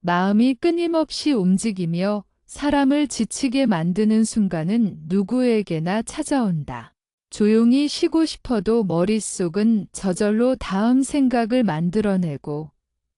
마음이 끊임없이 움직이며 사람을 지치게 만드는 순간은 누구에게나 찾아온다. 조용히 쉬고 싶어도 머릿속은 저절로 다음 생각을 만들어내고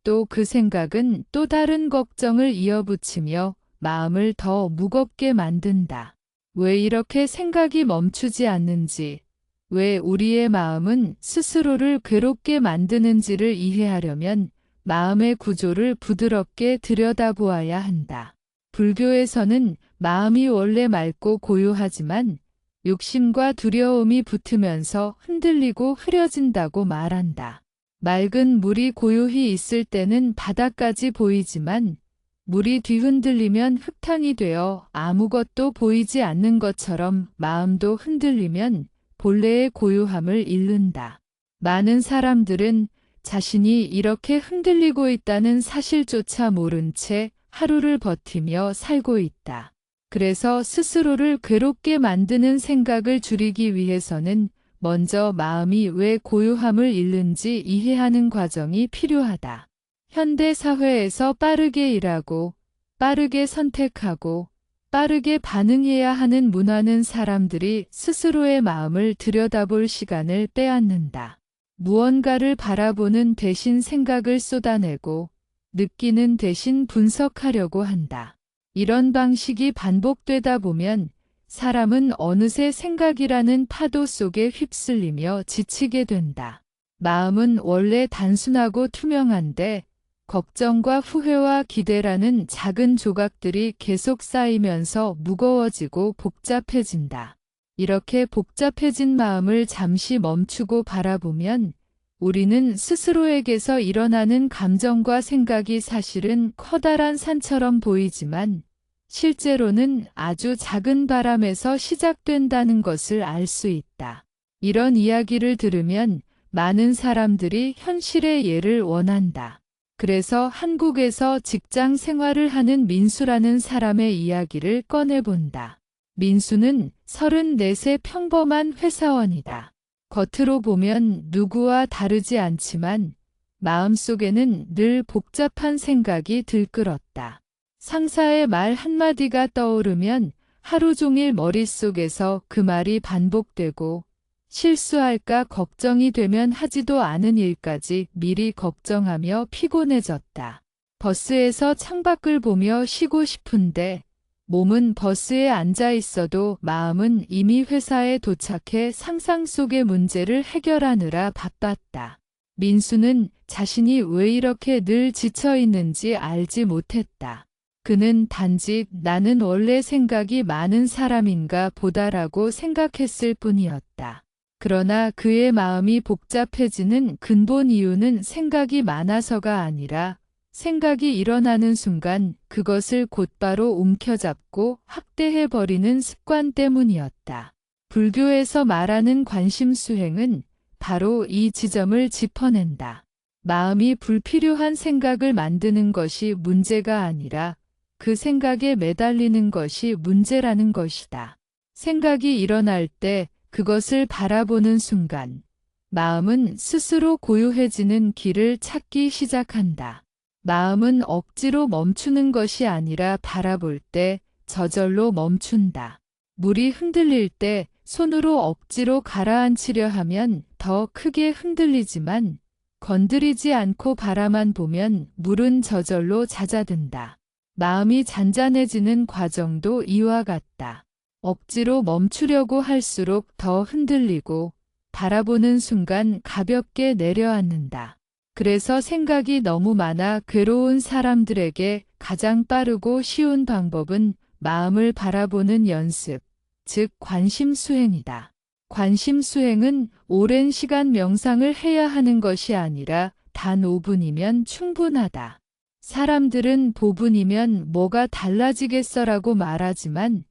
또 그 생각은 또 다른 걱정을 이어붙이며 마음을 더 무겁게 만든다. 왜 이렇게 생각이 멈추지 않는지, 왜 우리의 마음은 스스로를 괴롭게 만드는지를 이해하려면 마음의 구조를 부드럽게 들여다보아야 한다. 불교에서는 마음이 원래 맑고 고요하지만 욕심과 두려움이 붙으면서 흔들리고 흐려진다고 말한다. 맑은 물이 고요히 있을 때는 바다까지 보이지만 물이 뒤흔들리면 흙탕이 되어 아무것도 보이지 않는 것처럼 마음도 흔들리면 본래의 고요함을 잃는다. 많은 사람들은 자신이 이렇게 흔들리고 있다는 사실조차 모른 채 하루를 버티며 살고 있다. 그래서 스스로를 괴롭게 만드는 생각을 줄이기 위해서는 먼저 마음이 왜 고요함을 잃는지 이해하는 과정이 필요하다. 현대 사회에서 빠르게 일하고, 빠르게 선택하고, 빠르게 반응해야 하는 문화는 사람들이 스스로의 마음을 들여다볼 시간을 빼앗는다. 무언가를 바라보는 대신 생각을 쏟아내고, 느끼는 대신 분석하려고 한다. 이런 방식이 반복되다 보면 사람은 어느새 생각이라는 파도 속에 휩쓸리며 지치게 된다. 마음은 원래 단순하고 투명한데 걱정과 후회와 기대라는 작은 조각들이 계속 쌓이면서 무거워지고 복잡해진다. 이렇게 복잡해진 마음을 잠시 멈추고 바라보면 우리는 스스로에게서 일어나는 감정과 생각이 사실은 커다란 산처럼 보이지만 실제로는 아주 작은 바람에서 시작된다는 것을 알 수 있다. 이런 이야기를 들으면 많은 사람들이 현실의 예를 원한다. 그래서 한국에서 직장 생활을 하는 민수라는 사람의 이야기를 꺼내본다. 민수는 34세 평범한 회사원이다. 겉으로 보면 누구와 다르지 않지만 마음속에는 늘 복잡한 생각이 들끓었다. 상사의 말 한마디가 떠오르면 하루 종일 머릿속에서 그 말이 반복되고 실수할까 걱정이 되면 하지도 않은 일까지 미리 걱정하며 피곤해졌다. 버스에서 창밖을 보며 쉬고 싶은데 몸은 버스에 앉아 있어도 마음은 이미 회사에 도착해 상상 속의 문제를 해결하느라 바빴다. 민수는 자신이 왜 이렇게 늘 지쳐 있는지 알지 못했다. 그는 단지 나는 원래 생각이 많은 사람인가 보다라고 생각했을 뿐이었다. 그러나 그의 마음이 복잡해지는 근본 이유는 생각이 많아서가 아니라 생각이 일어나는 순간 그것을 곧바로 움켜잡고 확대해버리는 습관 때문이었다. 불교에서 말하는 관심수행은 바로 이 지점을 짚어낸다. 마음이 불필요한 생각을 만드는 것이 문제가 아니라 그 생각에 매달리는 것이 문제라는 것이다. 생각이 일어날 때 그것을 바라보는 순간 마음은 스스로 고요해지는 길을 찾기 시작한다. 마음은 억지로 멈추는 것이 아니라 바라볼 때 저절로 멈춘다. 물이 흔들릴 때 손으로 억지로 가라앉히려 하면 더 크게 흔들리지만 건드리지 않고 바라만 보면 물은 저절로 잦아든다. 마음이 잔잔해지는 과정도 이와 같다. 억지로 멈추려고 할수록 더 흔들리고 바라보는 순간 가볍게 내려앉는다. 그래서 생각이 너무 많아 괴로운 사람들에게 가장 빠르고 쉬운 방법은 마음을 바라보는 연습, 즉 관심수행이다. 관심수행은 오랜 시간 명상을 해야 하는 것이 아니라 단 5분이면 충분하다. 사람들은 5분이면 뭐가 달라지겠어라고 말하지만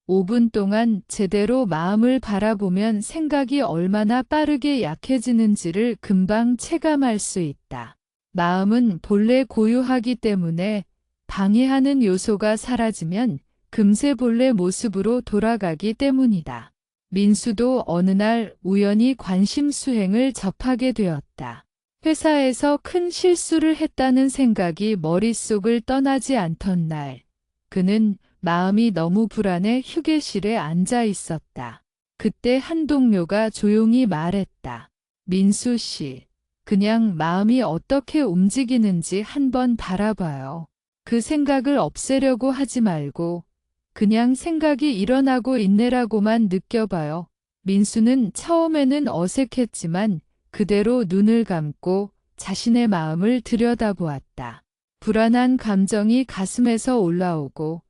5분 동안 제대로 마음을 바라보면 생각이 얼마나 빠르게 약해지는지를 금방 체감할 수 있다. 마음은 본래 고요하기 때문에 방해하는 요소가 사라지면 금세 본래 모습으로 돌아가기 때문이다. 민수도 어느 날 우연히 관심수행을 접하게 되었다. 회사에서 큰 실수를 했다는 생각이 머릿속을 떠나지 않던 날, 그는 마음이 너무 불안해 휴게실에 앉아 있었다. 그때 한 동료가 조용히 말했다. 민수 씨, 그냥 마음이 어떻게 움직이는지 한번 바라봐요. 그 생각을 없애려고 하지 말고 그냥 생각이 일어나고 있네라고만 느껴봐요. 민수는 처음에는 어색했지만 그대로 눈을 감고 자신의 마음을 들여다보았다. 불안한 감정이 가슴에서 올라오고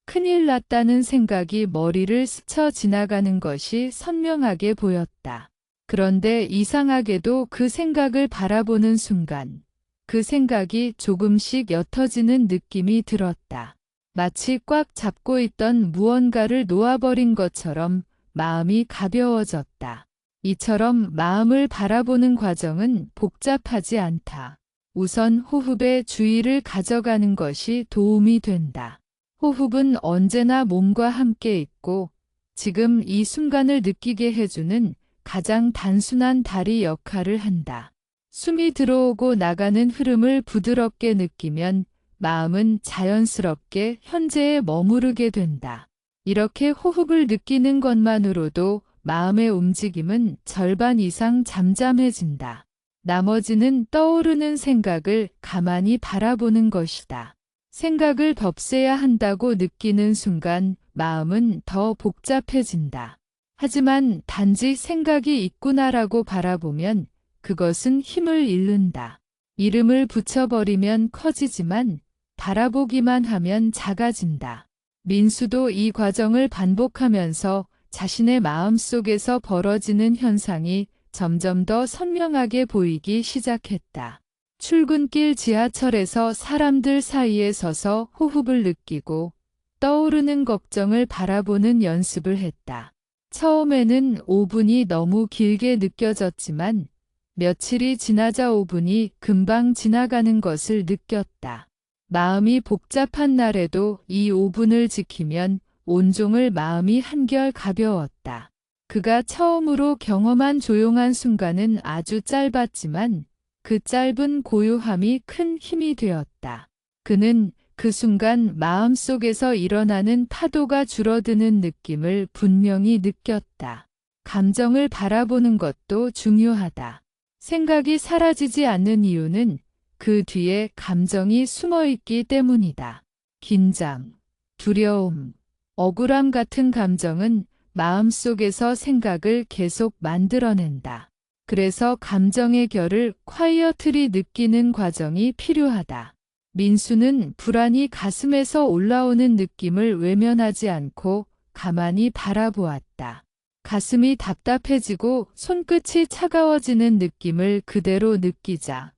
큰일 났다는 생각이 머리를 스쳐 지나가는 것이 선명하게 보였다. 그런데 이상하게도 그 생각을 바라보는 순간 그 생각이 조금씩 옅어지는 느낌이 들었다. 마치 꽉 잡고 있던 무언가를 놓아버린 것처럼 마음이 가벼워졌다. 이처럼 마음을 바라보는 과정은 복잡하지 않다. 우선 호흡에 주의를 가져가는 것이 도움이 된다. 호흡은 언제나 몸과 함께 있고 지금 이 순간을 느끼게 해주는 가장 단순한 다리 역할을 한다. 숨이 들어오고 나가는 흐름을 부드럽게 느끼면 마음은 자연스럽게 현재에 머무르게 된다. 이렇게 호흡을 느끼는 것만으로도 마음의 움직임은 절반 이상 잠잠해진다. 나머지는 떠오르는 생각을 가만히 바라보는 것이다. 생각을 덮새야 한다고 느끼는 순간 마음은 더 복잡해진다. 하지만 단지 생각이 있구나라고 바라보면 그것은 힘을 잃는다. 이름을 붙여버리면 커지지만 바라보기만 하면 작아진다. 민수도 이 과정을 반복하면서 자신의 마음속에서 벌어지는 현상이 점점 더 선명하게 보이기 시작했다. 출근길 지하철에서 사람들 사이에 서서 호흡을 느끼고 떠오르는 걱정을 바라보는 연습을 했다. 처음에는 5분이 너무 길게 느껴졌지만 며칠이 지나자 5분이 금방 지나가는 것을 느꼈다. 마음이 복잡한 날에도 이 5분을 지키면 온종일 마음이 한결 가벼웠다. 그가 처음으로 경험한 조용한 순간은 아주 짧았지만 그 짧은 고요함이 큰 힘이 되었다. 그는 그 순간 마음속에서 일어나는 파도가 줄어드는 느낌을 분명히 느꼈다. 감정을 바라보는 것도 중요하다. 생각이 사라지지 않는 이유는 그 뒤에 감정이 숨어 있기 때문이다. 긴장, 두려움, 억울함 같은 감정은 마음속에서 생각을 계속 만들어낸다. 그래서 감정의 결을 콰이어트리 느끼는 과정이 필요하다. 민수는 불안이 가슴에서 올라오는 느낌을 외면하지 않고 가만히 바라보았다. 가슴이 답답해지고 손끝이 차가워지는 느낌을 그대로 느끼자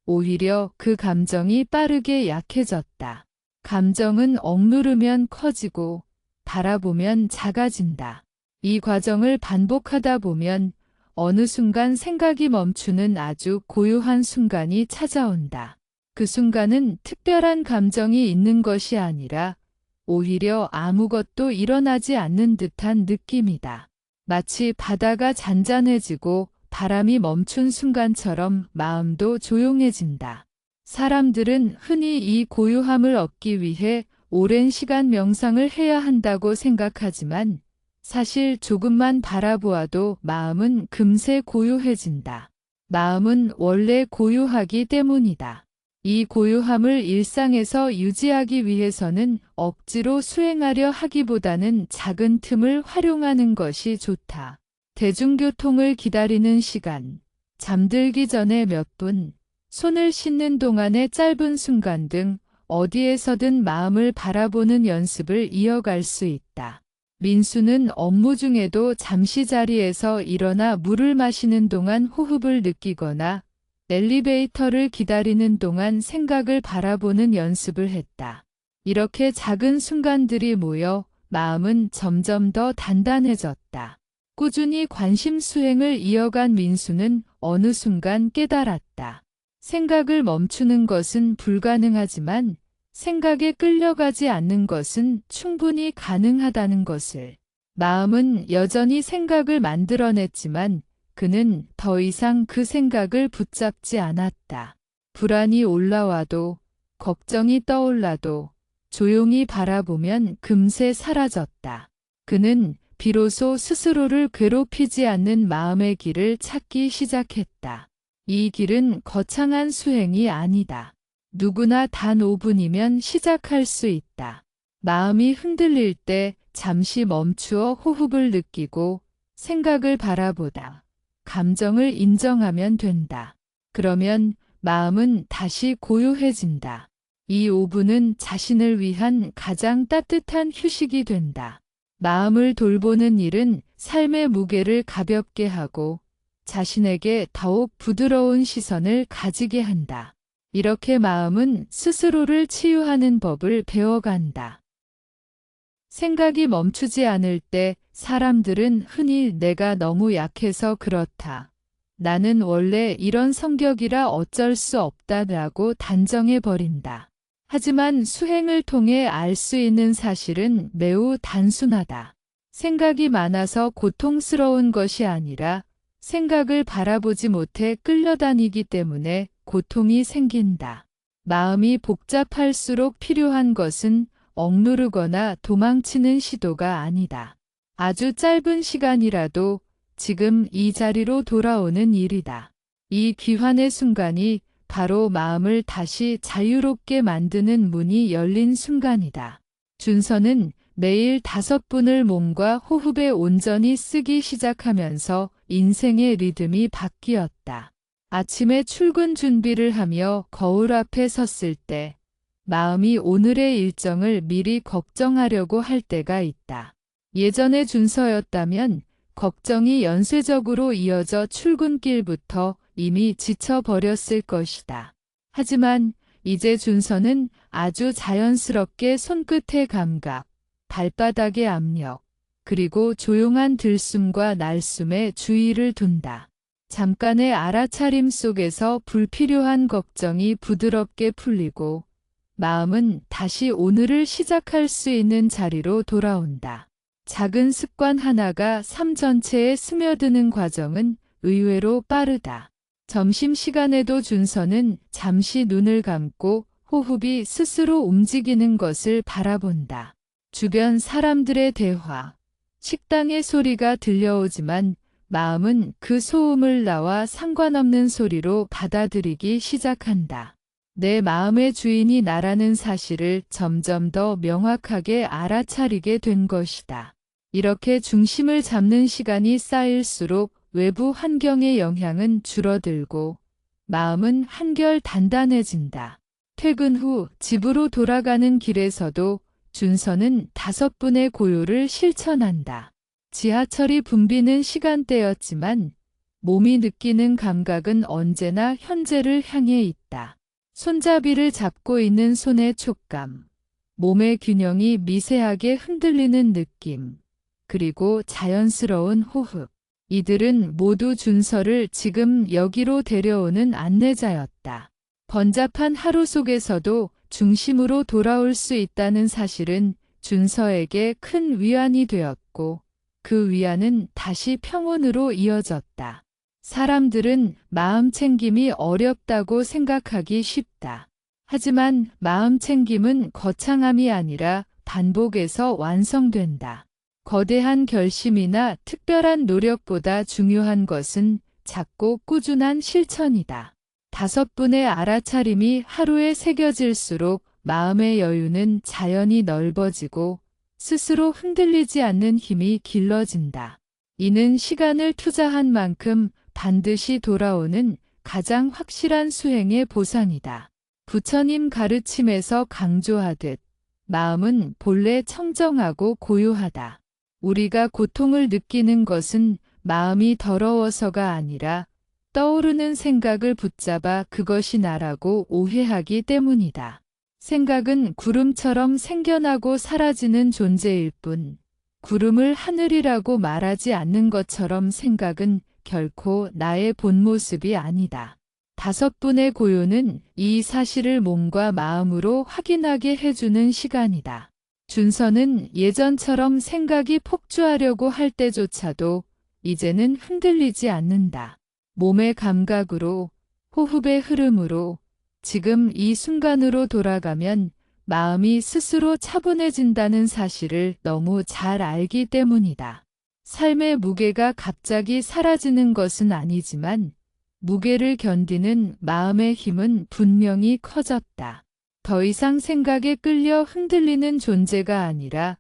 오히려 그 감정이 빠르게 약해졌다. 감정은 억누르면 커지고 바라보면 작아진다. 이 과정을 반복하다 보면 어느 순간 생각이 멈추는 아주 고요한 순간이 찾아온다. 그 순간은 특별한 감정이 있는 것이 아니라 오히려 아무것도 일어나지 않는 듯한 느낌이다. 마치 바다가 잔잔해지고 바람이 멈춘 순간처럼 마음도 조용해진다. 사람들은 흔히 이 고요함을 얻기 위해 오랜 시간 명상을 해야 한다고 생각하지만 사실 조금만 바라보아도 마음은 금세 고요해진다. 마음은 원래 고요하기 때문이다. 이 고요함을 일상에서 유지하기 위해서는 억지로 수행하려 하기보다는 작은 틈을 활용하는 것이 좋다. 대중교통을 기다리는 시간, 잠들기 전에 몇 분, 손을 씻는 동안의 짧은 순간 등 어디에서든 마음을 바라보는 연습을 이어갈 수 있다. 민수는 업무 중에도 잠시 자리에서 일어나 물을 마시는 동안 호흡을 느끼거나 엘리베이터를 기다리는 동안 생각을 바라보는 연습을 했다. 이렇게 작은 순간들이 모여 마음은 점점 더 단단해졌다. 꾸준히 관심 수행을 이어간 민수는 어느 순간 깨달았다. 생각을 멈추는 것은 불가능하지만 생각에 끌려가지 않는 것은 충분히 가능하다는 것을. 마음은 여전히 생각을 만들어냈지만 그는 더 이상 그 생각을 붙잡지 않았다. 불안이 올라와도, 걱정이 떠올라도 조용히 바라보면 금세 사라졌다. 그는 비로소 스스로를 괴롭히지 않는 마음의 길을 찾기 시작했다. 이 길은 거창한 수행이 아니다. 누구나 단 5분이면 시작할 수 있다. 마음이 흔들릴 때 잠시 멈추어 호흡을 느끼고 생각을 바라보다 감정을 인정하면 된다. 그러면 마음은 다시 고요해진다. 이 5분은 자신을 위한 가장 따뜻한 휴식이 된다. 마음을 돌보는 일은 삶의 무게를 가볍게 하고 자신에게 더욱 부드러운 시선을 가지게 한다. 이렇게 마음은 스스로를 치유하는 법을 배워간다. 생각이 멈추지 않을 때 사람들은 흔히 내가 너무 약해서 그렇다. 나는 원래 이런 성격이라 어쩔 수 없다라고 단정해버린다. 하지만 수행을 통해 알 수 있는 사실은 매우 단순하다. 생각이 많아서 고통스러운 것이 아니라 생각을 바라보지 못해 끌려다니기 때문에 고통이 생긴다. 마음이 복잡할수록 필요한 것은 억누르거나 도망치는 시도가 아니다. 아주 짧은 시간이라도 지금 이 자리로 돌아오는 일이다. 이 귀환의 순간이 바로 마음을 다시 자유롭게 만드는 문이 열린 순간이다. 준서는 매일 5분을 몸과 호흡에 온전히 쓰기 시작하면서 인생의 리듬이 바뀌었다. 아침에 출근 준비를 하며 거울 앞에 섰을 때 마음이 오늘의 일정을 미리 걱정하려고 할 때가 있다. 예전의 준서였다면 걱정이 연쇄적으로 이어져 출근길부터 이미 지쳐버렸을 것이다. 하지만 이제 준서는 아주 자연스럽게 손끝의 감각, 발바닥의 압력, 그리고 조용한 들숨과 날숨에 주의를 둔다. 잠깐의 알아차림 속에서 불필요한 걱정이 부드럽게 풀리고 마음은 다시 오늘을 시작할 수 있는 자리로 돌아온다. 작은 습관 하나가 삶 전체에 스며드는 과정은 의외로 빠르다. 점심시간에도 준서는 잠시 눈을 감고 호흡이 스스로 움직이는 것을 바라본다. 주변 사람들의 대화, 식당의 소리가 들려오지만 마음은 그 소음을 나와 상관없는 소리로 받아들이기 시작한다. 내 마음의 주인이 나라는 사실을 점점 더 명확하게 알아차리게 된 것이다. 이렇게 중심을 잡는 시간이 쌓일수록 외부 환경의 영향은 줄어들고 마음은 한결 단단해진다. 퇴근 후 집으로 돌아가는 길에서도 준서는 5분의 고요를 실천한다. 지하철이 붐비는 시간대였지만 몸이 느끼는 감각은 언제나 현재를 향해 있다. 손잡이를 잡고 있는 손의 촉감, 몸의 균형이 미세하게 흔들리는 느낌, 그리고 자연스러운 호흡. 이들은 모두 준서를 지금 여기로 데려오는 안내자였다. 번잡한 하루 속에서도 중심으로 돌아올 수 있다는 사실은 준서에게 큰 위안이 되었고 그 위안은 다시 평온으로 이어졌다. 사람들은 마음 챙김이 어렵다고 생각하기 쉽다. 하지만 마음 챙김은 거창함이 아니라 반복에서 완성된다. 거대한 결심이나 특별한 노력보다 중요한 것은 작고 꾸준한 실천이다. 5분의 알아차림이 하루에 새겨질수록 마음의 여유는 자연히 넓어지고 스스로 흔들리지 않는 힘이 길러진다. 이는 시간을 투자한 만큼 반드시 돌아오는 가장 확실한 수행의 보상이다. 부처님 가르침에서 강조하듯 마음은 본래 청정하고 고요하다. 우리가 고통을 느끼는 것은 마음이 더러워서가 아니라 떠오르는 생각을 붙잡아 그것이 나라고 오해하기 때문이다. 생각은 구름처럼 생겨나고 사라지는 존재일 뿐, 구름을 하늘이라고 말하지 않는 것처럼 생각은 결코 나의 본 모습이 아니다. 5분의 고요는 이 사실을 몸과 마음으로 확인하게 해주는 시간이다. 준서는 예전처럼 생각이 폭주하려고 할 때조차도 이제는 흔들리지 않는다. 몸의 감각으로, 호흡의 흐름으로, 지금 이 순간으로 돌아가면 마음이 스스로 차분해진다는 사실을 너무 잘 알기 때문이다. 삶의 무게가 갑자기 사라지는 것은 아니지만 무게를 견디는 마음의 힘은 분명히 커졌다. 더 이상 생각에 끌려 흔들리는 존재가 아니라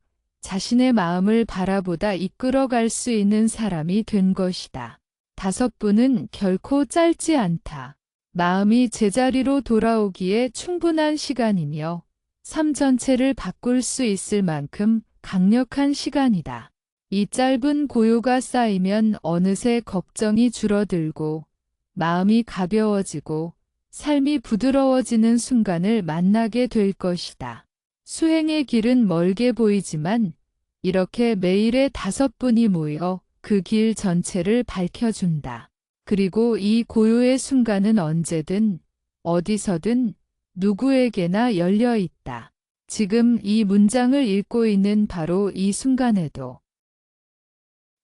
자신의 마음을 바라보다 이끌어갈 수 있는 사람이 된 것이다. 5분은 결코 짧지 않다. 마음이 제자리로 돌아오기에 충분한 시간이며 삶 전체를 바꿀 수 있을 만큼 강력한 시간이다. 이 짧은 고요가 쌓이면 어느새 걱정이 줄어들고 마음이 가벼워지고 삶이 부드러워지는 순간을 만나게 될 것이다. 수행의 길은 멀게 보이지만 이렇게 매일의 5분이 모여 그 길 전체를 밝혀준다. 그리고 이 고요의 순간은 언제든 어디서든 누구에게나 열려 있다. 지금 이 문장을 읽고 있는 바로 이 순간에도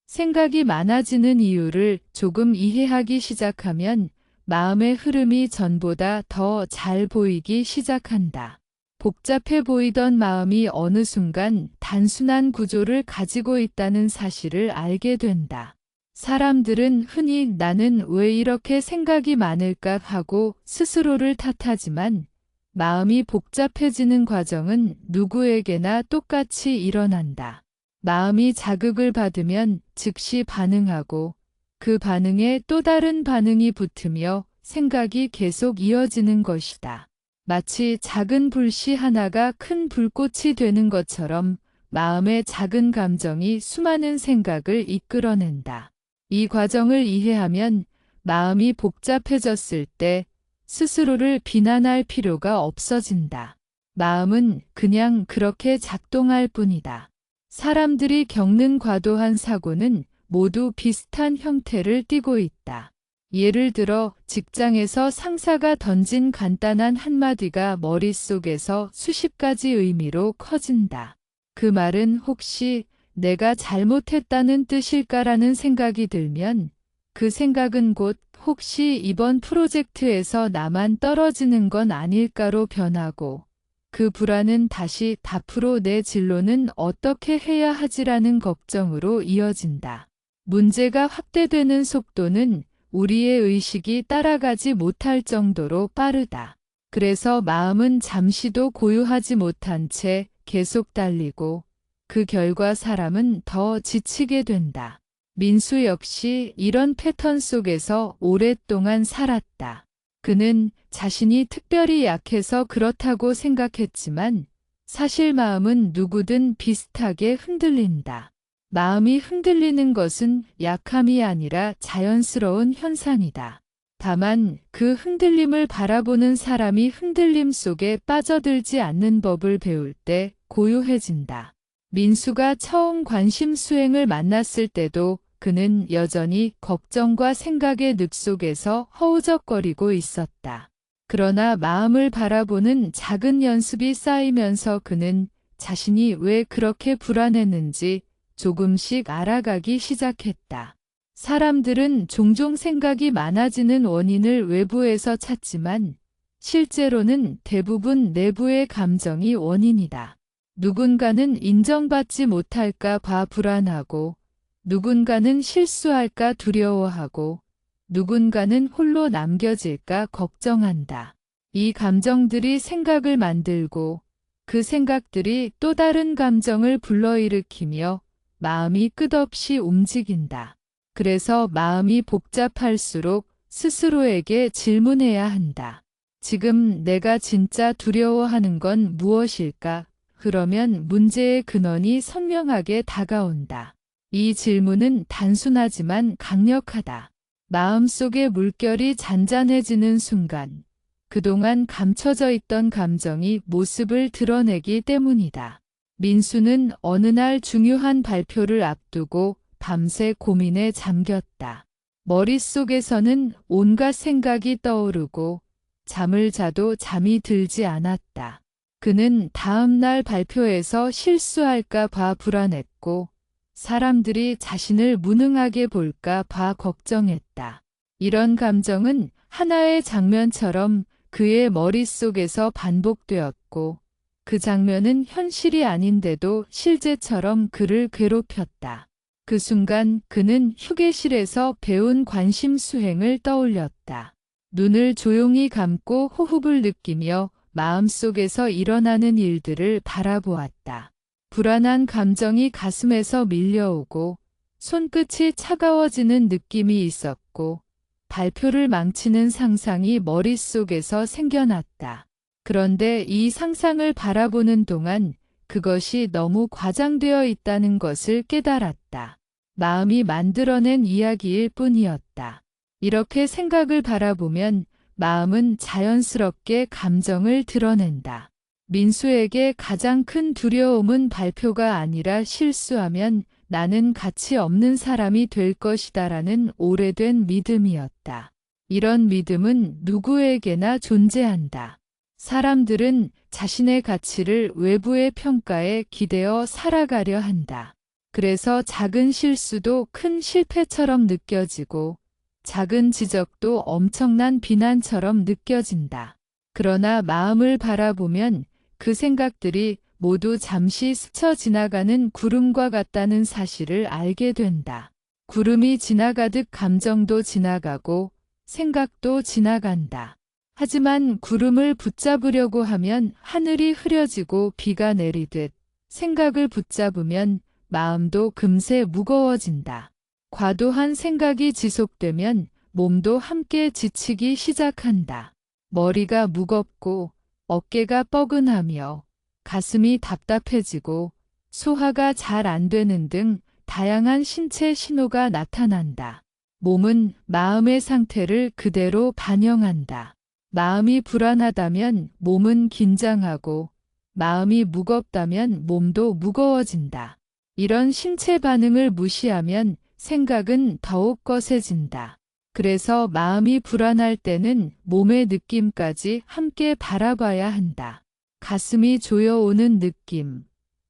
생각이 많아지는 이유를 조금 이해하기 시작하면 마음의 흐름이 전보다 더 잘 보이기 시작한다. 복잡해 보이던 마음이 어느 순간 단순한 구조를 가지고 있다는 사실을 알게 된다. 사람들은 흔히 나는 왜 이렇게 생각이 많을까 하고 스스로를 탓하지만 마음이 복잡해지는 과정은 누구에게나 똑같이 일어난다. 마음이 자극을 받으면 즉시 반응하고 그 반응에 또 다른 반응이 붙으며 생각이 계속 이어지는 것이다. 마치 작은 불씨 하나가 큰 불꽃이 되는 것처럼 마음의 작은 감정이 수많은 생각을 이끌어낸다. 이 과정을 이해하면 마음이 복잡해졌을 때 스스로를 비난할 필요가 없어진다. 마음은 그냥 그렇게 작동할 뿐이다. 사람들이 겪는 과도한 사고는 모두 비슷한 형태를 띠고 있다. 예를 들어 직장에서 상사가 던진 간단한 한마디가 머릿속에서 수십 가지 의미로 커진다. 그 말은 혹시 내가 잘못했다는 뜻일까라는 생각이 들면 그 생각은 곧 혹시 이번 프로젝트에서 나만 떨어지는 건 아닐까로 변하고 그 불안은 다시 앞으로 내 진로는 어떻게 해야 하지라는 걱정으로 이어진다. 문제가 확대되는 속도는 우리의 의식이 따라가지 못할 정도로 빠르다. 그래서 마음은 잠시도 고요하지 못한 채 계속 달리고 그 결과 사람은 더 지치게 된다. 민수 역시 이런 패턴 속에서 오랫동안 살았다. 그는 자신이 특별히 약해서 그렇다고 생각했지만 사실 마음은 누구든 비슷하게 흔들린다. 마음이 흔들리는 것은 약함이 아니라 자연스러운 현상이다. 다만 그 흔들림을 바라보는 사람이 흔들림 속에 빠져들지 않는 법을 배울 때 고요해진다. 민수가 처음 관심 수행을 만났을 때도 그는 여전히 걱정과 생각의 늪 속에서 허우적거리고 있었다. 그러나 마음을 바라보는 작은 연습이 쌓이면서 그는 자신이 왜 그렇게 불안했는지 조금씩 알아가기 시작했다. 사람들은 종종 생각이 많아지는 원인을 외부에서 찾지만 실제로는 대부분 내부의 감정이 원인이다. 누군가는 인정받지 못할까 봐 불안하고 누군가는 실수할까 두려워하고 누군가는 홀로 남겨질까 걱정한다. 이 감정들이 생각을 만들고 그 생각들이 또 다른 감정을 불러일으키며 마음이 끝없이 움직인다. 그래서 마음이 복잡할수록 스스로에게 질문해야 한다. 지금 내가 진짜 두려워하는 건 무엇일까? 그러면 문제의 근원이 선명하게 다가온다. 이 질문은 단순하지만 강력하다. 마음속의 물결이 잔잔해지는 순간, 그동안 감춰져 있던 감정이 모습을 드러내기 때문이다. 민수는 어느 날 중요한 발표를 앞두고 밤새 고민에 잠겼다. 머릿속에서는 온갖 생각이 떠오르고 잠을 자도 잠이 들지 않았다. 그는 다음 날 발표에서 실수할까 봐 불안했고 사람들이 자신을 무능하게 볼까 봐 걱정했다. 이런 감정은 하나의 장면처럼 그의 머릿속에서 반복되었고, 그 장면은 현실이 아닌데도 실제처럼 그를 괴롭혔다. 그 순간 그는 휴게실에서 배운 관심 수행을 떠올렸다. 눈을 조용히 감고 호흡을 느끼며 마음속에서 일어나는 일들을 바라보았다. 불안한 감정이 가슴에서 밀려오고 손끝이 차가워지는 느낌이 있었고 발표를 망치는 상상이 머릿속에서 생겨났다. 그런데 이 상상을 바라보는 동안 그것이 너무 과장되어 있다는 것을 깨달았다. 마음이 만들어낸 이야기일 뿐이었다. 이렇게 생각을 바라보면 마음은 자연스럽게 감정을 드러낸다. 민수에게 가장 큰 두려움은 발표가 아니라 실수하면 나는 가치 없는 사람이 될 것이다라는 오래된 믿음이었다. 이런 믿음은 누구에게나 존재한다. 사람들은 자신의 가치를 외부의 평가에 기대어 살아가려 한다. 그래서 작은 실수도 큰 실패처럼 느껴지고 작은 지적도 엄청난 비난처럼 느껴진다. 그러나 마음을 바라보면 그 생각들이 모두 잠시 스쳐 지나가는 구름과 같다는 사실을 알게 된다. 구름이 지나가듯 감정도 지나가고 생각도 지나간다. 하지만 구름을 붙잡으려고 하면 하늘이 흐려지고 비가 내리듯 생각을 붙잡으면 마음도 금세 무거워진다. 과도한 생각이 지속되면 몸도 함께 지치기 시작한다. 머리가 무겁고 어깨가 뻐근하며 가슴이 답답해지고 소화가 잘 안 되는 등 다양한 신체 신호가 나타난다. 몸은 마음의 상태를 그대로 반영한다. 마음이 불안하다면 몸은 긴장하고 마음이 무겁다면 몸도 무거워진다. 이런 신체 반응을 무시하면 생각은 더욱 거세진다. 그래서 마음이 불안할 때는 몸의 느낌까지 함께 바라봐야 한다. 가슴이 조여오는 느낌,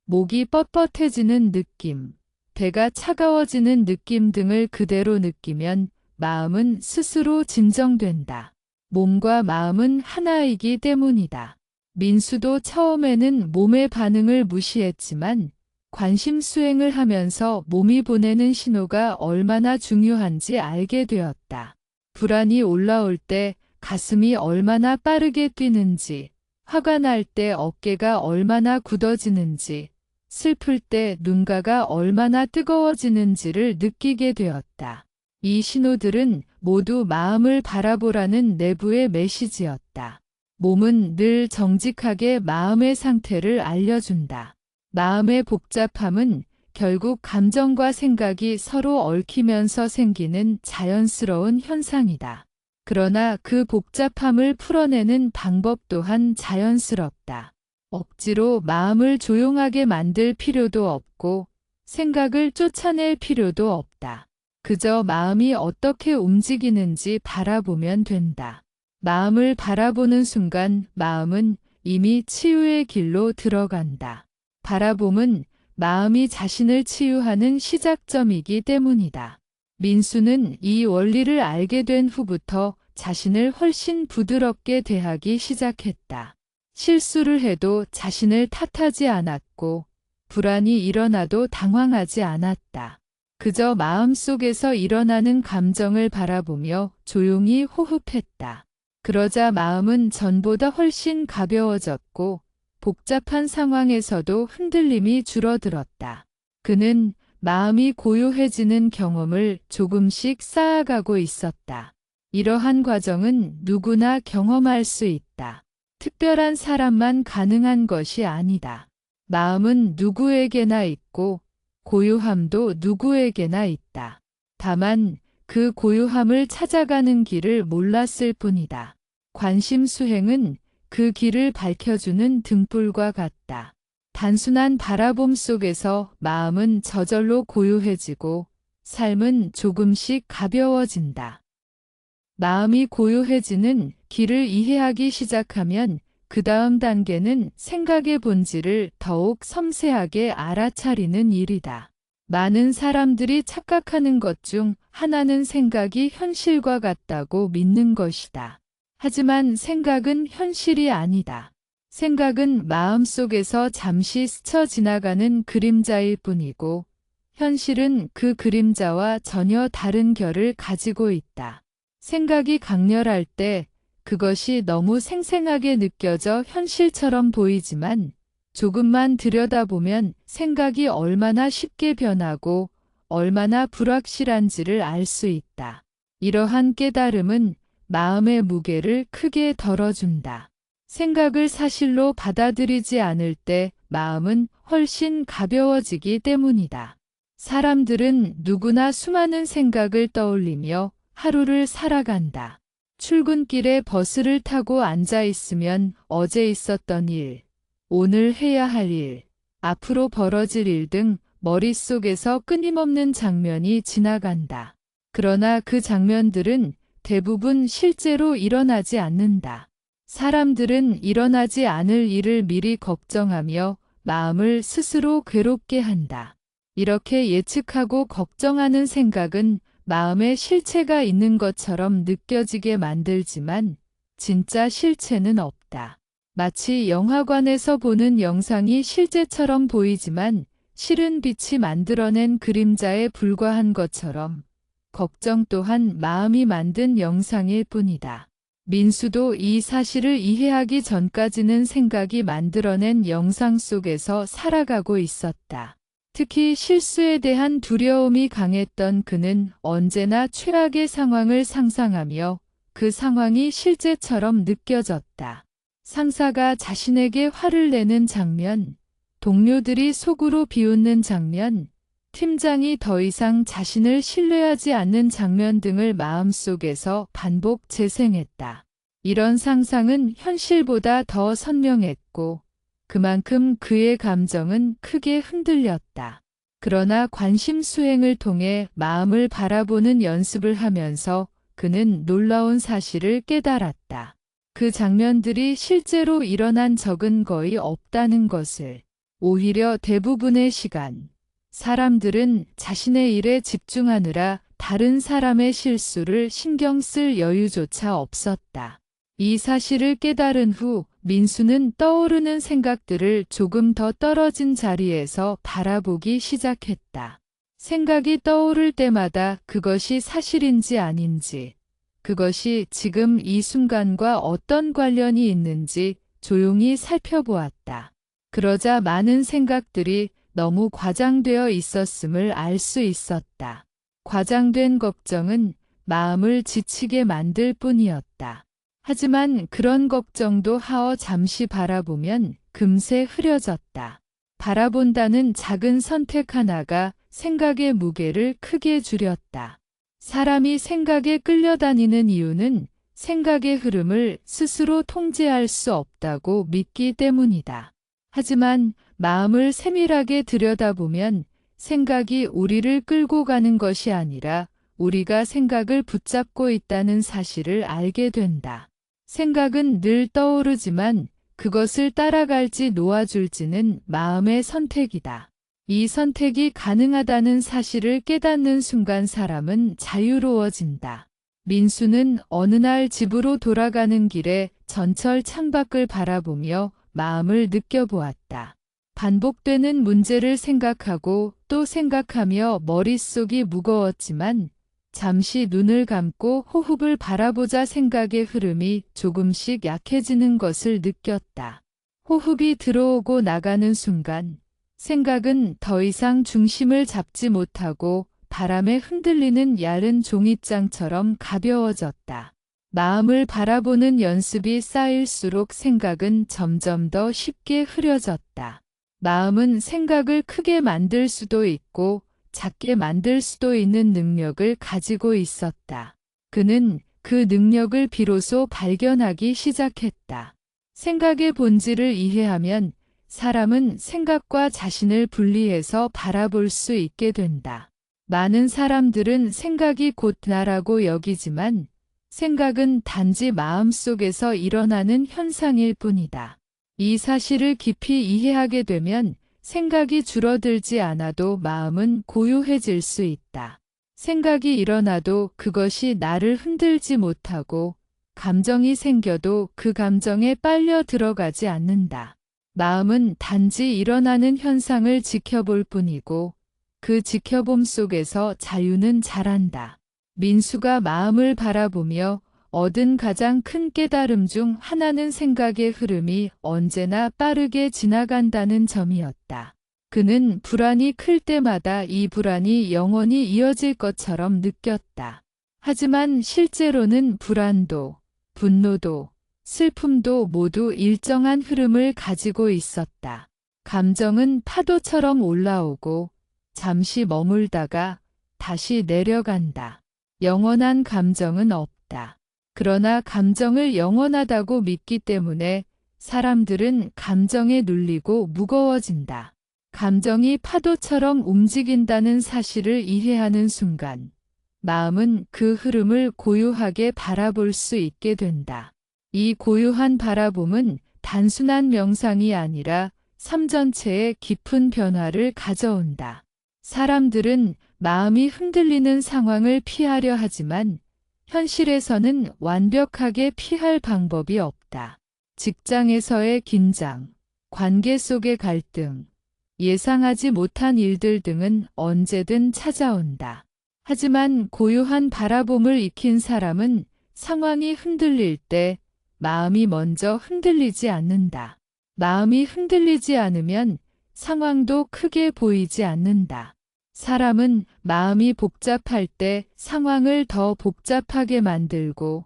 목이 뻣뻣해지는 느낌, 배가 차가워지는 느낌 등을 그대로 느끼면 마음은 스스로 진정된다. 몸과 마음은 하나이기 때문이다. 민수도 처음에는 몸의 반응을 무시했지만 관심 수행을 하면서 몸이 보내는 신호가 얼마나 중요한지 알게 되었다. 불안이 올라올 때 가슴이 얼마나 빠르게 뛰는지, 화가 날 때 어깨가 얼마나 굳어지는지, 슬플 때 눈가가 얼마나 뜨거워지는지를 느끼게 되었다. 이 신호들은 모두 마음을 바라보라는 내부의 메시지였다. 몸은 늘 정직하게 마음의 상태를 알려준다. 마음의 복잡함은 결국 감정과 생각이 서로 얽히면서 생기는 자연스러운 현상이다. 그러나 그 복잡함을 풀어내는 방법 또한 자연스럽다. 억지로 마음을 조용하게 만들 필요도 없고 생각을 쫓아낼 필요도 없다. 그저 마음이 어떻게 움직이는지 바라보면 된다. 마음을 바라보는 순간 마음은 이미 치유의 길로 들어간다. 바라봄은 마음이 자신을 치유하는 시작점이기 때문이다. 민수는 이 원리를 알게 된 후부터 자신을 훨씬 부드럽게 대하기 시작했다. 실수를 해도 자신을 탓하지 않았고 불안이 일어나도 당황하지 않았다. 그저 마음속에서 일어나는 감정을 바라보며 조용히 호흡했다. 그러자 마음은 전보다 훨씬 가벼워졌고 복잡한 상황에서도 흔들림이 줄어들었다. 그는 마음이 고요해지는 경험을 조금씩 쌓아가고 있었다. 이러한 과정은 누구나 경험할 수 있다. 특별한 사람만 가능한 것이 아니다. 마음은 누구에게나 있고 고요함도 누구에게나 있다. 다만 그 고요함을 찾아가는 길을 몰랐을 뿐이다. 관심 수행은 그 길을 밝혀주는 등불과 같다. 단순한 바라봄 속에서 마음은 저절로 고요해지고 삶은 조금씩 가벼워진다. 마음이 고요해지는 길을 이해하기 시작하면 그 다음 단계는 생각의 본질을 더욱 섬세하게 알아차리는 일이다. 많은 사람들이 착각하는 것 중 하나는 생각이 현실과 같다고 믿는 것이다. 하지만 생각은 현실이 아니다. 생각은 마음속에서 잠시 스쳐 지나가는 그림자일 뿐이고, 현실은 그 그림자와 전혀 다른 결을 가지고 있다. 생각이 강렬할 때 그것이 너무 생생하게 느껴져 현실처럼 보이지만, 조금만 들여다보면 생각이 얼마나 쉽게 변하고 얼마나 불확실한지를 알 수 있다. 이러한 깨달음은 마음의 무게를 크게 덜어준다. 생각을 사실로 받아들이지 않을 때 마음은 훨씬 가벼워지기 때문이다. 사람들은 누구나 수많은 생각을 떠올리며 하루를 살아간다. 출근길에 버스를 타고 앉아 있으면 어제 있었던 일, 오늘 해야 할 일, 앞으로 벌어질 일 등 머릿속에서 끊임없는 장면이 지나간다. 그러나 그 장면들은 대부분 실제로 일어나지 않는다. 사람들은 일어나지 않을 일을 미리 걱정하며 마음을 스스로 괴롭게 한다. 이렇게 예측하고 걱정하는 생각은 마음에 실체가 있는 것처럼 느껴지게 만들지만 진짜 실체는 없다. 마치 영화관에서 보는 영상이 실제처럼 보이지만 실은 빛이 만들어낸 그림자에 불과한 것처럼 걱정 또한 마음이 만든 영상일 뿐이다. 민수도 이 사실을 이해하기 전까지는 생각이 만들어낸 영상 속에서 살아가고 있었다. 특히 실수에 대한 두려움이 강했던 그는 언제나 최악의 상황을 상상하며 그 상황이 실제처럼 느껴졌다. 상사가 자신에게 화를 내는 장면, 동료들이 속으로 비웃는 장면, 팀장이 더 이상 자신을 신뢰하지 않는 장면 등을 마음속에서 반복 재생했다. 이런 상상은 현실보다 더 선명했고 그만큼 그의 감정은 크게 흔들렸다. 그러나 관심 수행을 통해 마음을 바라보는 연습을 하면서 그는 놀라운 사실을 깨달았다. 그 장면들이 실제로 일어난 적은 거의 없다는 것을. 오히려 대부분의 시간, 사람들은 자신의 일에 집중하느라 다른 사람의 실수를 신경 쓸 여유조차 없었다. 이 사실을 깨달은 후 민수는 떠오르는 생각들을 조금 더 떨어진 자리에서 바라보기 시작했다. 생각이 떠오를 때마다 그것이 사실인지 아닌지, 그것이 지금 이 순간과 어떤 관련이 있는지 조용히 살펴보았다. 그러자 많은 생각들이 너무 과장되어 있었음을 알 수 있었다. 과장된 걱정은 마음을 지치게 만들 뿐이었다. 하지만 그런 걱정도 하어 잠시 바라보면 금세 흐려졌다. 바라본다는 작은 선택 하나가 생각의 무게를 크게 줄였다. 사람이 생각에 끌려다니는 이유는 생각의 흐름을 스스로 통제할 수 없다고 믿기 때문이다. 하지만 마음을 세밀하게 들여다보면 생각이 우리를 끌고 가는 것이 아니라 우리가 생각을 붙잡고 있다는 사실을 알게 된다. 생각은 늘 떠오르지만 그것을 따라갈지 놓아줄지는 마음의 선택이다. 이 선택이 가능하다는 사실을 깨닫는 순간 사람은 자유로워진다. 민수는 어느 날 집으로 돌아가는 길에 전철 창밖을 바라보며 마음을 느껴보았다. 반복되는 문제를 생각하고 또 생각하며 머릿속이 무거웠지만 잠시 눈을 감고 호흡을 바라보자 생각의 흐름이 조금씩 약해지는 것을 느꼈다. 호흡이 들어오고 나가는 순간 생각은 더 이상 중심을 잡지 못하고 바람에 흔들리는 얇은 종이장처럼 가벼워졌다. 마음을 바라보는 연습이 쌓일수록 생각은 점점 더 쉽게 흐려졌다. 마음은 생각을 크게 만들 수도 있고 작게 만들 수도 있는 능력을 가지고 있었다. 그는 그 능력을 비로소 발견하기 시작했다. 생각의 본질을 이해하면 사람은 생각과 자신을 분리해서 바라볼 수 있게 된다. 많은 사람들은 생각이 곧 나라고 여기지만 생각은 단지 마음속에서 일어나는 현상일 뿐이다. 이 사실을 깊이 이해하게 되면 생각이 줄어들지 않아도 마음은 고요해질 수 있다. 생각이 일어나도 그것이 나를 흔들지 못하고 감정이 생겨도 그 감정에 빨려 들어가지 않는다. 마음은 단지 일어나는 현상을 지켜볼 뿐이고 그 지켜봄 속에서 자유는 자란다. 민수가 마음을 바라보며 얻은 가장 큰 깨달음 중 하나는 생각의 흐름이 언제나 빠르게 지나간다는 점이었다. 그는 불안이 클 때마다 이 불안이 영원히 이어질 것처럼 느꼈다. 하지만 실제로는 불안도, 분노도, 슬픔도 모두 일정한 흐름을 가지고 있었다. 감정은 파도처럼 올라오고 잠시 머물다가 다시 내려간다. 영원한 감정은 없다. 그러나 감정을 영원하다고 믿기 때문에 사람들은 감정에 눌리고 무거워진다. 감정이 파도처럼 움직인다는 사실을 이해하는 순간, 마음은 그 흐름을 고요하게 바라볼 수 있게 된다. 이 고요한 바라봄은 단순한 명상이 아니라 삶 전체에 깊은 변화를 가져온다. 사람들은 마음이 흔들리는 상황을 피하려 하지만 현실에서는 완벽하게 피할 방법이 없다. 직장에서의 긴장, 관계 속의 갈등, 예상하지 못한 일들 등은 언제든 찾아온다. 하지만 고요한 바라봄을 익힌 사람은 상황이 흔들릴 때 마음이 먼저 흔들리지 않는다. 마음이 흔들리지 않으면 상황도 크게 보이지 않는다. 사람은 마음이 복잡할 때 상황을 더 복잡하게 만들고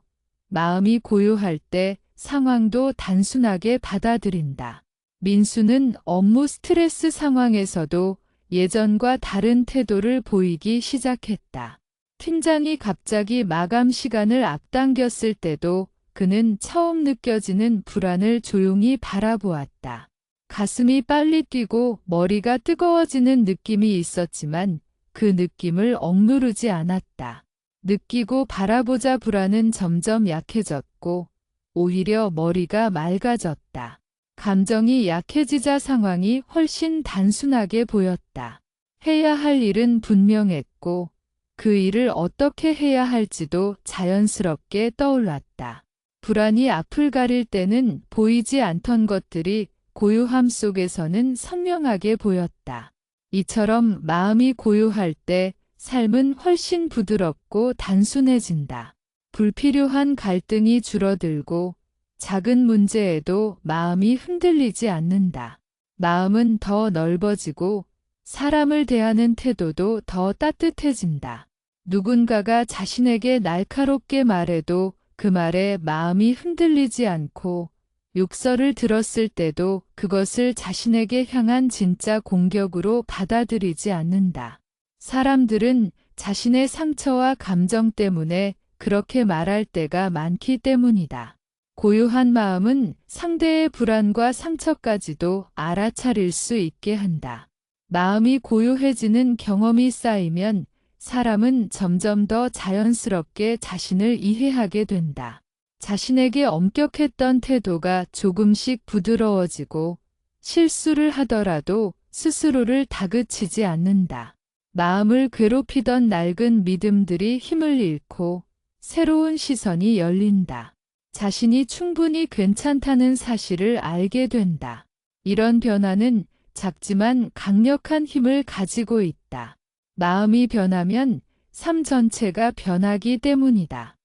마음이 고요할 때 상황도 단순하게 받아들인다. 민수는 업무 스트레스 상황에서도 예전과 다른 태도를 보이기 시작했다. 팀장이 갑자기 마감 시간을 앞당겼을 때도 그는 처음 느껴지는 불안을 조용히 바라보았다. 가슴이 빨리 뛰고 머리가 뜨거워지는 느낌이 있었지만 그 느낌을 억누르지 않았다. 느끼고 바라보자 불안은 점점 약해졌고 오히려 머리가 맑아졌다. 감정이 약해지자 상황이 훨씬 단순하게 보였다. 해야 할 일은 분명했고 그 일을 어떻게 해야 할지도 자연스럽게 떠올랐다. 불안이 앞을 가릴 때는 보이지 않던 것들이 고요함 속에서는 선명하게 보였다. 이처럼 마음이 고요할 때 삶은 훨씬 부드럽고 단순해진다. 불필요한 갈등이 줄어들고 작은 문제에도 마음이 흔들리지 않는다. 마음은 더 넓어지고 사람을 대하는 태도도 더 따뜻해진다. 누군가가 자신에게 날카롭게 말해도 그 말에 마음이 흔들리지 않고 욕설을 들었을 때도 그것을 자신에게 향한 진짜 공격으로 받아들이지 않는다. 사람들은 자신의 상처와 감정 때문에 그렇게 말할 때가 많기 때문이다. 고요한 마음은 상대의 불안과 상처까지도 알아차릴 수 있게 한다. 마음이 고요해지는 경험이 쌓이면 사람은 점점 더 자연스럽게 자신을 이해하게 된다. 자신에게 엄격했던 태도가 조금씩 부드러워지고 실수를 하더라도 스스로를 다그치지 않는다. 마음을 괴롭히던 낡은 믿음들이 힘을 잃고 새로운 시선이 열린다. 자신이 충분히 괜찮다는 사실을 알게 된다. 이런 변화는 작지만 강력한 힘을 가지고 있다. 마음이 변하면 삶 전체가 변하기 때문이다.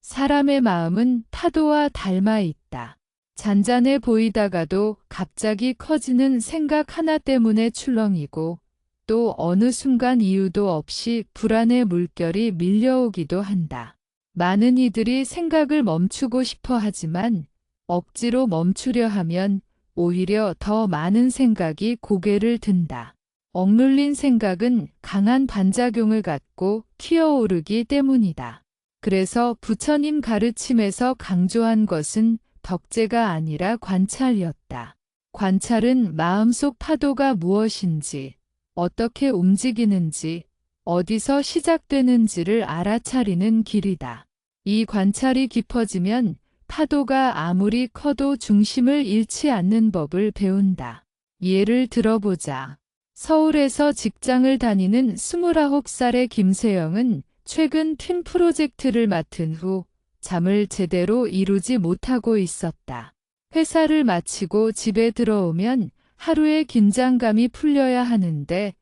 사람의 마음은 파도와 닮아 있다. 잔잔해 보이다가도 갑자기 커지는 생각 하나 때문에 출렁이고 또 어느 순간 이유도 없이 불안의 물결이 밀려오기도 한다. 많은 이들이 생각을 멈추고 싶어 하지만 억지로 멈추려 하면 오히려 더 많은 생각이 고개를 든다. 억눌린 생각은 강한 반작용을 갖고 튀어오르기 때문이다. 그래서 부처님 가르침에서 강조한 것은 덕재가 아니라 관찰이었다. 관찰은 마음속 파도가 무엇인지, 어떻게 움직이는지, 어디서 시작되는지를 알아차리는 길이다. 이 관찰이 깊어지면 파도가 아무리 커도 중심을 잃지 않는 법을 배운다. 예를 들어보자. 서울에서 직장을 다니는 29살의 김세영은 최근 팀 프로젝트를 맡은 후 잠을 제대로 이루지 못하고 있었다. 회사를 마치고 집에 들어오면 하루의 긴장감이 풀려야 하는데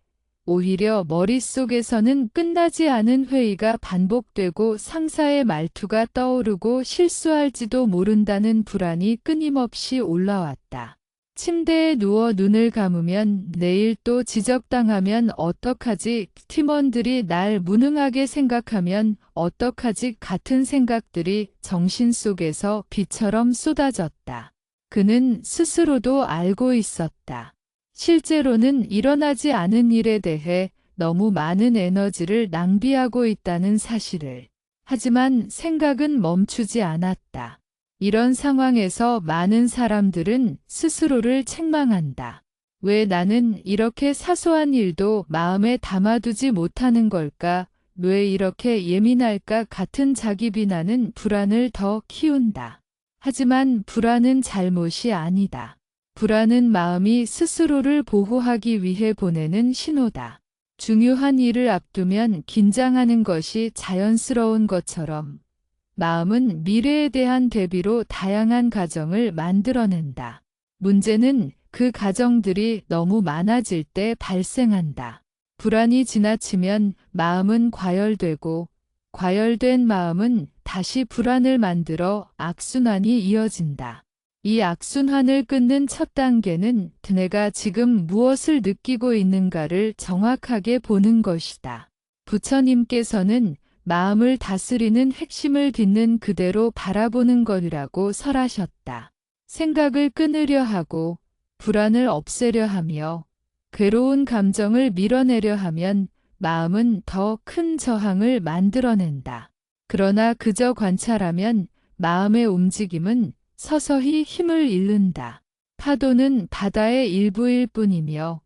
오히려 머릿속에서는 끝나지 않은 회의가 반복되고 상사의 말투가 떠오르고 실수할지도 모른다는 불안이 끊임없이 올라왔다. 침대에 누워 눈을 감으면 내일 또 지적당하면 어떡하지? 팀원들이 날 무능하게 생각하면 어떡하지? 같은 생각들이 정신 속에서 비처럼 쏟아졌다. 그는 스스로도 알고 있었다. 실제로는 일어나지 않은 일에 대해 너무 많은 에너지를 낭비하고 있다는 사실을. 하지만 생각은 멈추지 않았다. 이런 상황에서 많은 사람들은 스스로를 책망한다. 왜 나는 이렇게 사소한 일도 마음에 담아두지 못하는 걸까? 왜 이렇게 예민할까? 같은 자기 비난은 불안을 더 키운다. 하지만 불안은 잘못이 아니다. 불안은 마음이 스스로를 보호하기 위해 보내는 신호다. 중요한 일을 앞두면 긴장하는 것이 자연스러운 것처럼 마음은 미래에 대한 대비로 다양한 가정을 만들어낸다. 문제는 그 가정들이 너무 많아질 때 발생한다. 불안이 지나치면 마음은 과열되고 과열된 마음은 다시 불안을 만들어 악순환이 이어진다. 이 악순환을 끊는 첫 단계는 내가 지금 무엇을 느끼고 있는가를 정확하게 보는 것이다. 부처님께서는 마음을 다스리는 핵심을 딛는 그대로 바라보는 것이라고 설하셨다. 생각을 끊으려 하고 불안을 없애려 하며 괴로운 감정을 밀어내려 하면 마음은 더 큰 저항을 만들어낸다. 그러나 그저 관찰하면 마음의 움직임은 서서히 힘을 잃는다. 파도는 바다의 일부일 뿐이며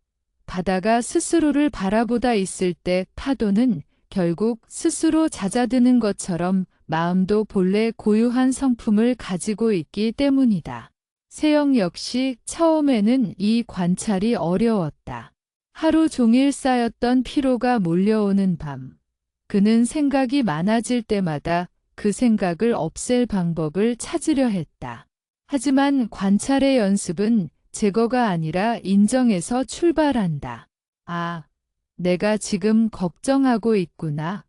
바다가 스스로를 바라보다 있을 때 파도는 결국 스스로 잦아드는 것처럼 마음도 본래 고유한 성품을 가지고 있기 때문이다. 세영 역시 처음에는 이 관찰이 어려웠다. 하루 종일 쌓였던 피로가 몰려오는 밤. 그는 생각이 많아질 때마다 그 생각을 없앨 방법을 찾으려 했다. 하지만 관찰의 연습은 제거가 아니라 인정에서 출발한다. 아, 내가 지금 걱정하고 있구나.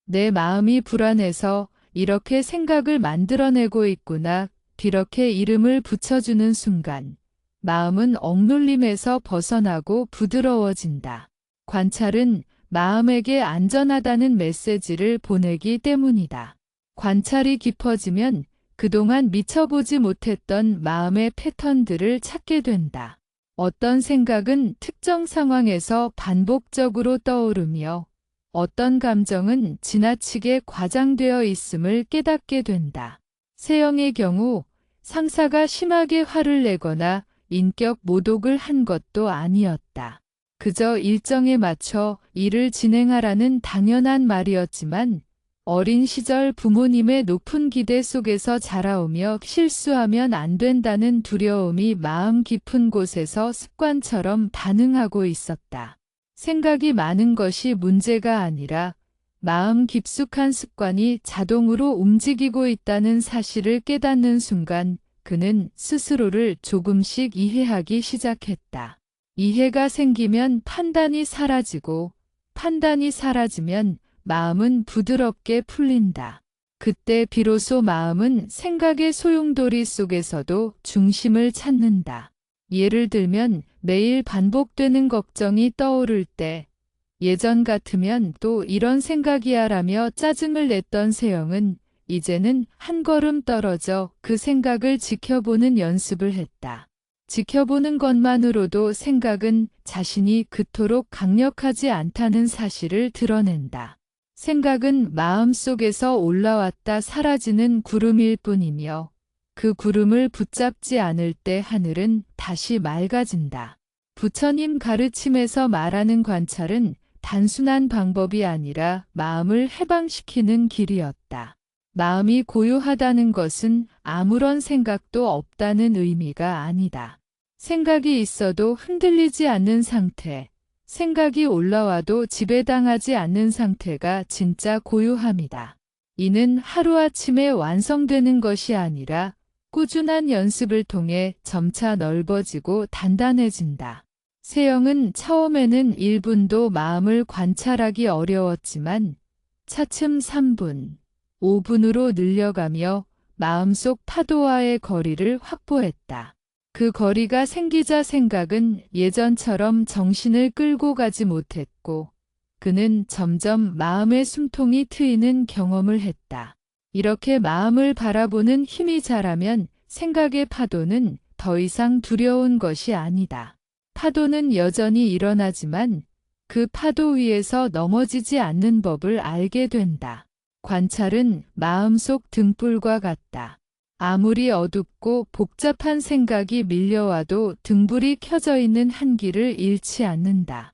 내 마음이 불안해서 이렇게 생각을 만들어내고 있구나. 이렇게 이름을 붙여주는 순간 마음은 억눌림에서 벗어나고 부드러워진다. 관찰은 마음에게 안전하다는 메시지를 보내기 때문이다. 관찰이 깊어지면 그동안 미쳐보지 못했던 마음의 패턴들을 찾게 된다. 어떤 생각은 특정 상황에서 반복적으로 떠오르며 어떤 감정은 지나치게 과장되어 있음을 깨닫게 된다. 세영의 경우 상사가 심하게 화를 내거나 인격 모독을 한 것도 아니었다. 그저 일정에 맞춰 일을 진행하라는 당연한 말이었지만 어린 시절 부모님의 높은 기대 속에서 자라오며 실수하면 안 된다는 두려움이 마음 깊은 곳에서 습관처럼 반응하고 있었다. 생각이 많은 것이 문제가 아니라 마음 깊숙한 습관이 자동으로 움직이고 있다는 사실을 깨닫는 순간 그는 스스로를 조금씩 이해하기 시작했다. 이해가 생기면 판단이 사라지고 판단이 사라지면 마음은 부드럽게 풀린다. 그때 비로소 마음은 생각의 소용돌이 속에서도 중심을 찾는다. 예를 들면 매일 반복되는 걱정이 떠오를 때 예전 같으면 또 이런 생각이야 라며 짜증을 냈던 세영은 이제는 한 걸음 떨어져 그 생각을 지켜보는 연습을 했다. 지켜보는 것만으로도 생각은 자신이 그토록 강력하지 않다는 사실을 드러낸다. 생각은 마음속에서 올라왔다 사라지는 구름일 뿐이며 그 구름을 붙잡지 않을 때 하늘은 다시 맑아진다. 부처님 가르침에서 말하는 관찰은 단순한 방법이 아니라 마음을 해방시키는 길이었다. 마음이 고요하다는 것은 아무런 생각도 없다는 의미가 아니다. 생각이 있어도 흔들리지 않는 상태, 생각이 올라와도 지배당하지 않는 상태가 진짜 고요함이다. 이는 하루아침에 완성되는 것이 아니라 꾸준한 연습을 통해 점차 넓어지고 단단해진다. 세영은 처음에는 1분도 마음을 관찰하기 어려웠지만 차츰 3분, 5분으로 늘려가며 마음속 파도와의 거리를 확보했다. 그 거리가 생기자 생각은 예전처럼 정신을 끌고 가지 못했고 그는 점점 마음의 숨통이 트이는 경험을 했다. 이렇게 마음을 바라보는 힘이 자라면 생각의 파도는 더 이상 두려운 것이 아니다. 파도는 여전히 일어나지만 그 파도 위에서 넘어지지 않는 법을 알게 된다. 관찰은 마음속 등불과 같다. 아무리 어둡고 복잡한 생각이 밀려와도 등불이 켜져 있는 한기를 잃지 않는다.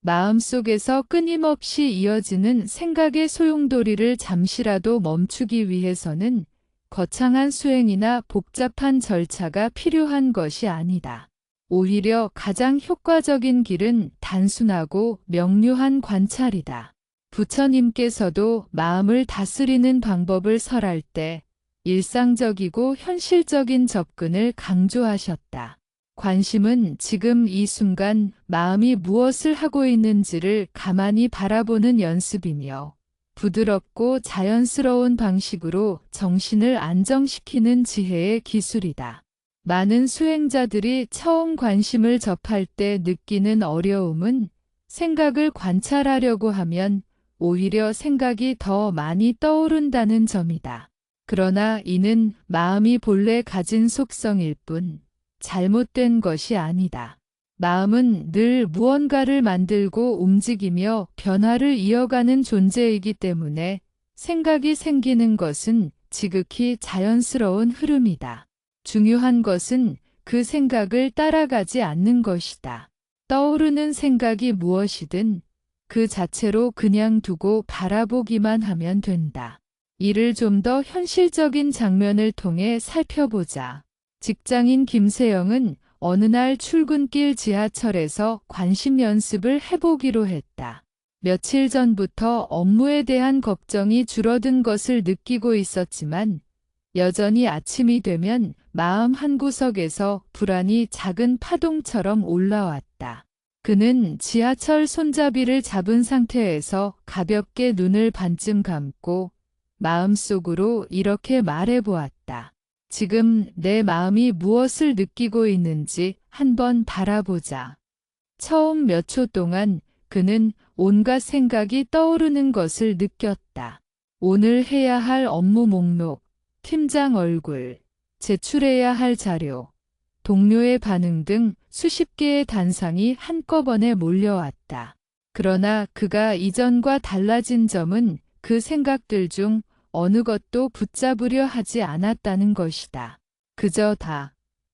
마음속에서 끊임없이 이어지는 생각의 소용돌이를 잠시라도 멈추기 위해서는 거창한 수행이나 복잡한 절차가 필요한 것이 아니다. 오히려 가장 효과적인 길은 단순하고 명료한 관찰이다. 부처님께서도 마음을 다스리는 방법을 설할 때 일상적이고 현실적인 접근을 강조하셨다. 관심은 지금 이 순간 마음이 무엇을 하고 있는지를 가만히 바라보는 연습이며 부드럽고 자연스러운 방식으로 정신을 안정시키는 지혜의 기술이다. 많은 수행자들이 처음 관심을 접할 때 느끼는 어려움은 생각을 관찰하려고 하면 오히려 생각이 더 많이 떠오른다는 점이다. 그러나 이는 마음이 본래 가진 속성일 뿐 잘못된 것이 아니다. 마음은 늘 무언가를 만들고 움직이며 변화를 이어가는 존재이기 때문에 생각이 생기는 것은 지극히 자연스러운 흐름이다. 중요한 것은 그 생각을 따라가지 않는 것이다. 떠오르는 생각이 무엇이든 그 자체로 그냥 두고 바라보기만 하면 된다. 이를 좀 더 현실적인 장면을 통해 살펴보자. 직장인 김세영은 어느 날 출근길 지하철에서 관심 연습을 해보기로 했다. 며칠 전부터 업무에 대한 걱정이 줄어든 것을 느끼고 있었지만 여전히 아침이 되면 마음 한구석에서 불안이 작은 파동처럼 올라왔다. 그는 지하철 손잡이를 잡은 상태에서 가볍게 눈을 반쯤 감고 마음속으로 이렇게 말해보았다. 지금 내 마음이 무엇을 느끼고 있는지 한번 바라보자. 처음 몇 초 동안 그는 온갖 생각이 떠오르는 것을 느꼈다. 오늘 해야 할 업무 목록, 팀장 얼굴, 제출해야 할 자료, 동료의 반응 등 수십 개의 단상이 한꺼번에 몰려왔다. 그러나 그가 이전과 달라진 점은 그 생각들 중 어느 것도 붙잡으려 하지 않았다는 것이다. 그저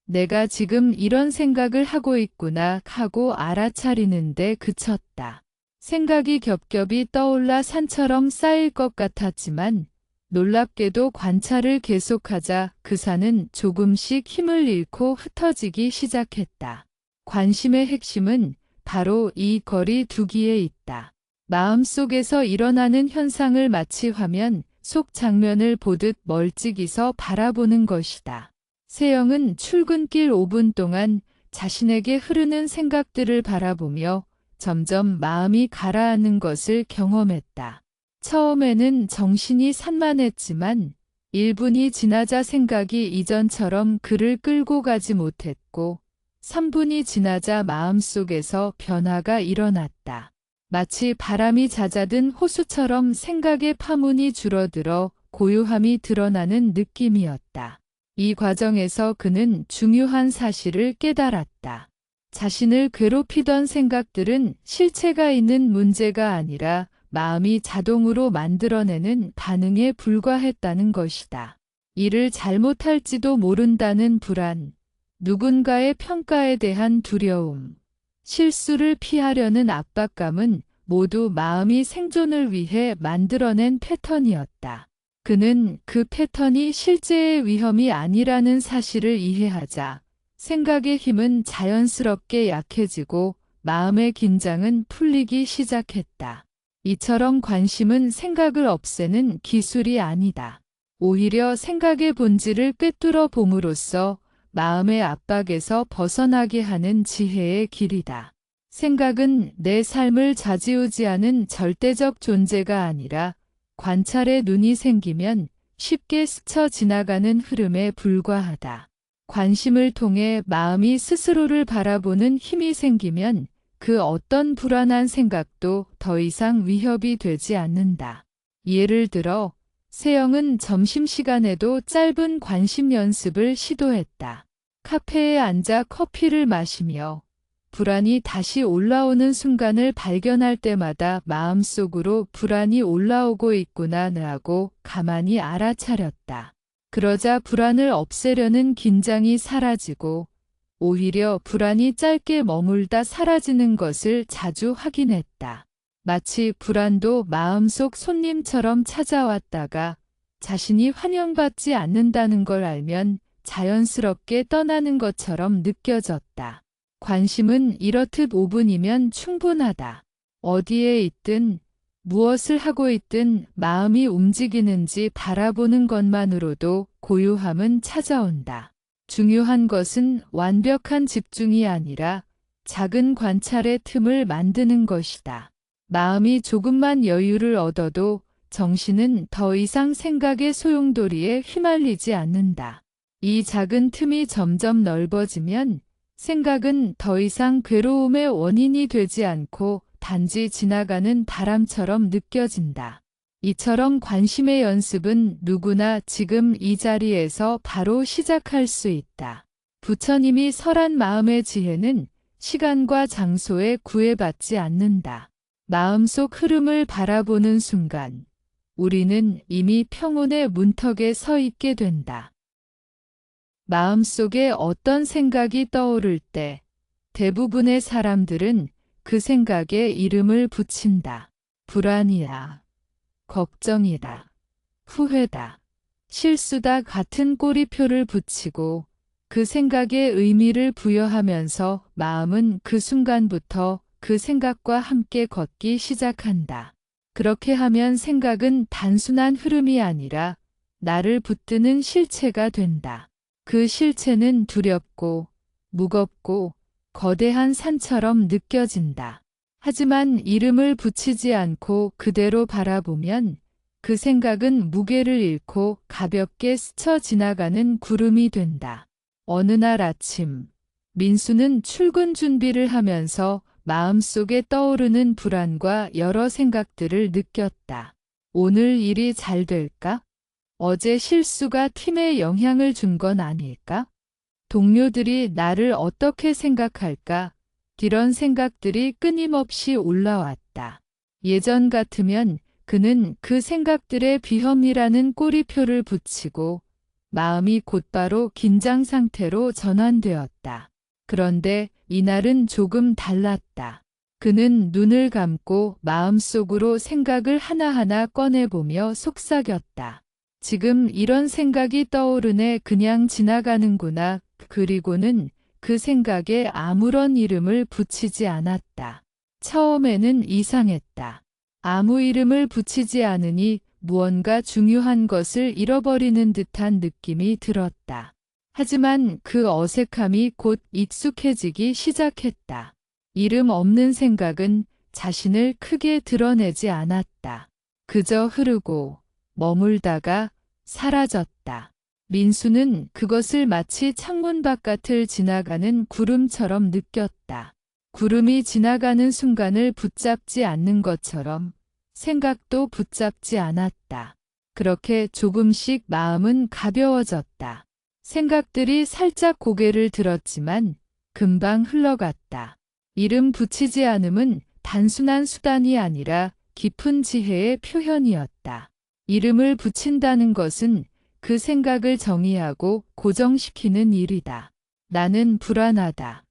내가 지금 이런 생각을 하고 있구나 하고 알아차리는데 그쳤다. 생각이 겹겹이 떠올라 산처럼 쌓일 것 같았지만 놀랍게도 관찰을 계속하자 그 산은 조금씩 힘을 잃고 흩어지기 시작했다. 관심의 핵심은 바로 이 거리 두기에 있다. 마음속에서 일어나는 현상을 마치 화면 속 장면을 보듯 멀찍이서 바라보는 것이다. 세영은 출근길 5분 동안 자신에게 흐르는 생각들을 바라보며 점점 마음이 가라앉는 것을 경험했다. 처음에는 정신이 산만했지만 1분이 지나자 생각이 이전처럼 그를 끌고 가지 못했고 3분이 지나자 마음속에서 변화가 일어났다. 마치 바람이 잦아든 호수처럼 생각의 파문이 줄어들어 고요함이 드러나는 느낌이었다. 이 과정에서 그는 중요한 사실을 깨달았다. 자신을 괴롭히던 생각들은 실체가 있는 문제가 아니라 마음이 자동으로 만들어내는 반응에 불과했다는 것이다. 이를 잘못할지도 모른다는 불안, 누군가의 평가에 대한 두려움, 실수를 피하려는 압박감은 모두 마음이 생존을 위해 만들어낸 패턴이었다. 그는 그 패턴이 실제의 위험이 아니라는 사실을 이해하자 생각의 힘은 자연스럽게 약해지고 마음의 긴장은 풀리기 시작했다. 이처럼 관심은 생각을 없애는 기술이 아니다. 오히려 생각의 본질을 꿰뚫어 봄으로써 마음의 압박에서 벗어나게 하는 지혜의 길이다. 생각은 내 삶을 좌지우지하는 절대적 존재가 아니라 관찰의 눈이 생기면 쉽게 스쳐 지나가는 흐름에 불과하다. 관심을 통해 마음이 스스로를 바라보는 힘이 생기면 그 어떤 불안한 생각도 더 이상 위협이 되지 않는다. 예를 들어, 세영은 점심시간에도 짧은 관심 연습을 시도했다. 카페에 앉아 커피를 마시며 불안이 다시 올라오는 순간을 발견할 때마다 마음속으로 불안이 올라오고 있구나 하고 가만히 알아차렸다. 그러자 불안을 없애려는 긴장이 사라지고 오히려 불안이 짧게 머물다 사라지는 것을 자주 확인했다. 마치 불안도 마음속 손님처럼 찾아왔다가 자신이 환영받지 않는다는 걸 알면 자연스럽게 떠나는 것처럼 느껴졌다. 관심은 이렇듯 5분이면 충분하다. 어디에 있든 무엇을 하고 있든 마음이 움직이는지 바라보는 것만으로도 고요함은 찾아온다. 중요한 것은 완벽한 집중이 아니라 작은 관찰의 틈을 만드는 것이다. 마음이 조금만 여유를 얻어도 정신은 더 이상 생각의 소용돌이에 휘말리지 않는다. 이 작은 틈이 점점 넓어지면 생각은 더 이상 괴로움의 원인이 되지 않고 단지 지나가는 바람처럼 느껴진다. 이처럼 관심의 연습은 누구나 지금 이 자리에서 바로 시작할 수 있다. 부처님이 설한 마음의 지혜는 시간과 장소에 구애받지 않는다. 마음속 흐름을 바라보는 순간 우리는 이미 평온의 문턱에 서 있게 된다. 마음속에 어떤 생각이 떠오를 때 대부분의 사람들은 그 생각에 이름을 붙인다. 불안이다. 걱정이다. 후회다. 실수다 같은 꼬리표를 붙이고 그 생각에 의미를 부여하면서 마음은 그 순간부터 그 생각과 함께 걷기 시작한다. 그렇게 하면 생각은 단순한 흐름이 아니라 나를 붙드는 실체가 된다. 그 실체는 두렵고 무겁고 거대한 산처럼 느껴진다. 하지만 이름을 붙이지 않고 그대로 바라보면 그 생각은 무게를 잃고 가볍게 스쳐 지나가는 구름이 된다. 어느 날 아침, 민수는 출근 준비를 하면서 마음속에 떠오르는 불안과 여러 생각들을 느꼈다. 오늘 일이 잘 될까? 어제 실수가 팀에 영향을 준 건 아닐까? 동료들이 나를 어떻게 생각할까? 이런 생각들이 끊임없이 올라왔다. 예전 같으면 그는 그 생각들의 비험이라는 꼬리표를 붙이고 마음이 곧바로 긴장 상태로 전환되었다. 그런데 이날은 조금 달랐다. 그는 눈을 감고 마음속으로 생각을 하나하나 꺼내보며 속삭였다. 지금 이런 생각이 떠오르네. 그냥 지나가는구나. 그리고는 그 생각에 아무런 이름을 붙이지 않았다. 처음에는 이상했다. 아무 이름을 붙이지 않으니 무언가 중요한 것을 잃어버리는 듯한 느낌이 들었다. 하지만 그 어색함이 곧 익숙해지기 시작했다. 이름 없는 생각은 자신을 크게 드러내지 않았다. 그저 흐르고 머물다가 사라졌다. 민수는 그것을 마치 창문 바깥을 지나가는 구름처럼 느꼈다. 구름이 지나가는 순간을 붙잡지 않는 것처럼 생각도 붙잡지 않았다. 그렇게 조금씩 마음은 가벼워졌다. 생각들이 살짝 고개를 들었지만 금방 흘러갔다. 이름 붙이지 않음은 단순한 수단이 아니라 깊은 지혜의 표현이었다. 이름을 붙인다는 것은 그 생각을 정의하고 고정시키는 일이다. 나는 불안하다.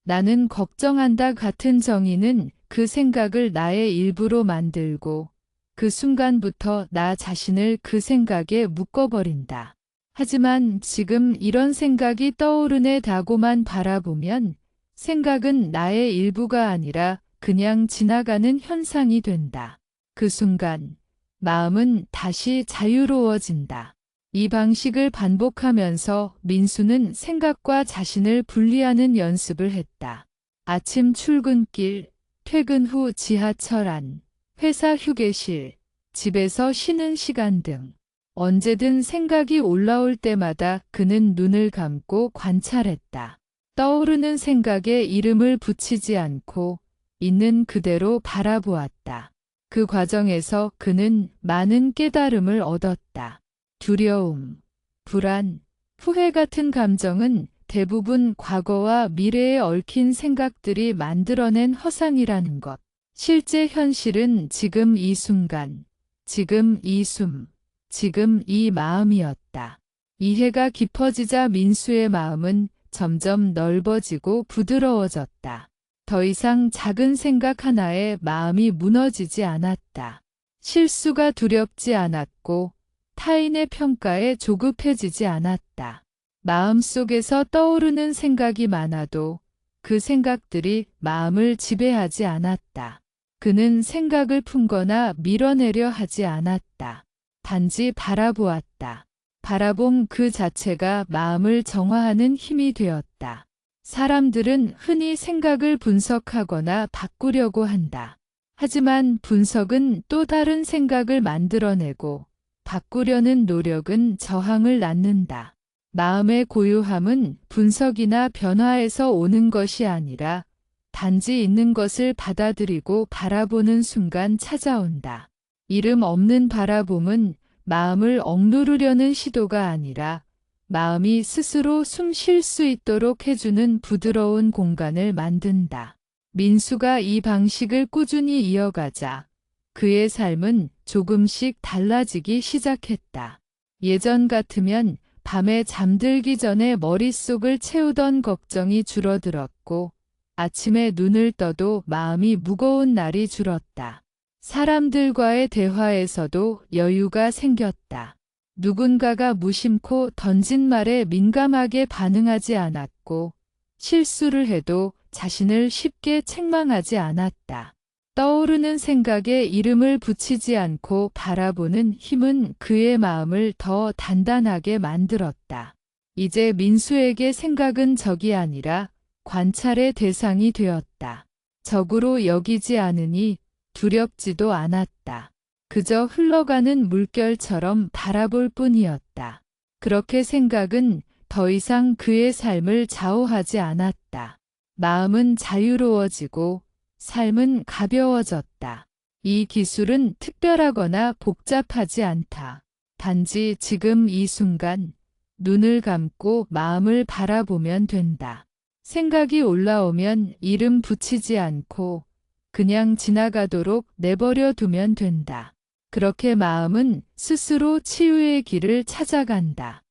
나는 걱정한다 같은 정의는 그 생각을 나의 일부로 만들고 그 순간부터 나 자신을 그 생각에 묶어버린다. 하지만 지금 이런 생각이 떠오르네다고만 바라보면 생각은 나의 일부가 아니라 그냥 지나가는 현상이 된다. 그 순간 마음은 다시 자유로워진다. 이 방식을 반복하면서 민수는 생각과 자신을 분리하는 연습을 했다. 아침 출근길, 퇴근 후 지하철 안, 회사 휴게실, 집에서 쉬는 시간 등 언제든 생각이 올라올 때마다 그는 눈을 감고 관찰했다. 떠오르는 생각에 이름을 붙이지 않고 있는 그대로 바라보았다. 그 과정에서 그는 많은 깨달음을 얻었다. 두려움, 불안, 후회 같은 감정은 대부분 과거와 미래에 얽힌 생각들이 만들어낸 허상이라는 것. 실제 현실은 지금 이 순간, 지금 이 숨, 지금 이 마음이었다. 이해가 깊어지자 민수의 마음은 점점 넓어지고 부드러워졌다. 더 이상 작은 생각 하나에 마음이 무너지지 않았다. 실수가 두렵지 않았고 타인의 평가에 조급해지지 않았다. 마음속에서 떠오르는 생각이 많아도 그 생각들이 마음을 지배하지 않았다. 그는 생각을 품거나 밀어내려 하지 않았다. 단지 바라보았다. 바라봄 그 자체가 마음을 정화하는 힘이 되었다. 사람들은 흔히 생각을 분석하거나 바꾸려고 한다. 하지만 분석은 또 다른 생각을 만들어내고 바꾸려는 노력은 저항을 낳는다. 마음의 고요함은 분석이나 변화에서 오는 것이 아니라 단지 있는 것을 받아들이고 바라보는 순간 찾아온다. 이름 없는 바라봄은 마음을 억누르려는 시도가 아니라 마음이 스스로 숨 쉴 수 있도록 해주는 부드러운 공간을 만든다. 민수가 이 방식을 꾸준히 이어가자 그의 삶은 조금씩 달라지기 시작했다. 예전 같으면 밤에 잠들기 전에 머릿속을 채우던 걱정이 줄어들었고 아침에 눈을 떠도 마음이 무거운 날이 줄었다. 사람들과의 대화에서도 여유가 생겼다. 누군가가 무심코 던진 말에 민감하게 반응하지 않았고 실수를 해도 자신을 쉽게 책망하지 않았다. 떠오르는 생각에 이름을 붙이지 않고 바라보는 힘은 그의 마음을 더 단단하게 만들었다. 이제 민수에게 생각은 적이 아니라 관찰의 대상이 되었다. 적으로 여기지 않으니 두렵지도 않았다. 그저 흘러가는 물결처럼 바라볼 뿐이었다. 그렇게 생각은 더 이상 그의 삶을 좌우하지 않았다. 마음은 자유로워지고 삶은 가벼워졌다. 이 기술은 특별하거나 복잡하지 않다. 단지 지금 이 순간 눈을 감고 마음을 바라보면 된다. 생각이 올라오면 이름 붙이지 않고 그냥 지나가도록 내버려 두면 된다. 그렇게 마음은 스스로 치유의 길을 찾아간다.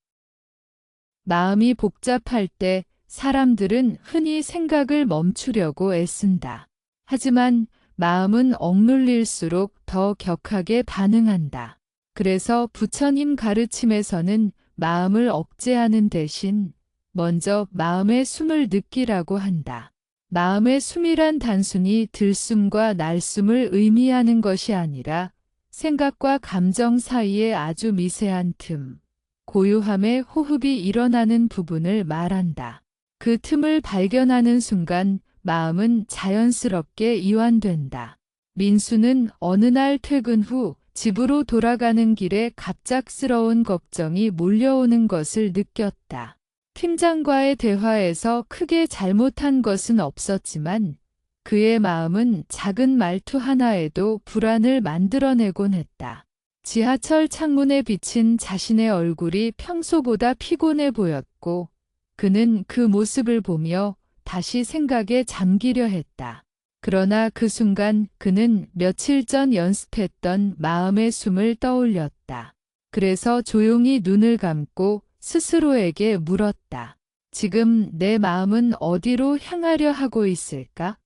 마음이 복잡할 때 사람들은 흔히 생각을 멈추려고 애쓴다. 하지만 마음은 억눌릴수록 더 격하게 반응한다. 그래서 부처님 가르침에서는 마음을 억제하는 대신 먼저 마음의 숨을 느끼라고 한다. 마음의 숨이란 단순히 들숨과 날숨을 의미하는 것이 아니라 생각과 감정 사이의 아주 미세한 틈, 고요함의 호흡이 일어나는 부분을 말한다. 그 틈을 발견하는 순간 마음은 자연스럽게 이완된다. 민수는 어느 날 퇴근 후 집으로 돌아가는 길에 갑작스러운 걱정이 몰려오는 것을 느꼈다. 팀장과의 대화에서 크게 잘못한 것은 없었지만 그의 마음은 작은 말투 하나에도 불안을 만들어내곤 했다. 지하철 창문에 비친 자신의 얼굴이 평소보다 피곤해 보였고 그는 그 모습을 보며 다시 생각에 잠기려 했다. 그러나 그 순간 그는 며칠 전 연습했던 마음의 숨을 떠올렸다. 그래서 조용히 눈을 감고 스스로에게 물었다. 지금 내 마음은 어디로 향하려 하고 있을까?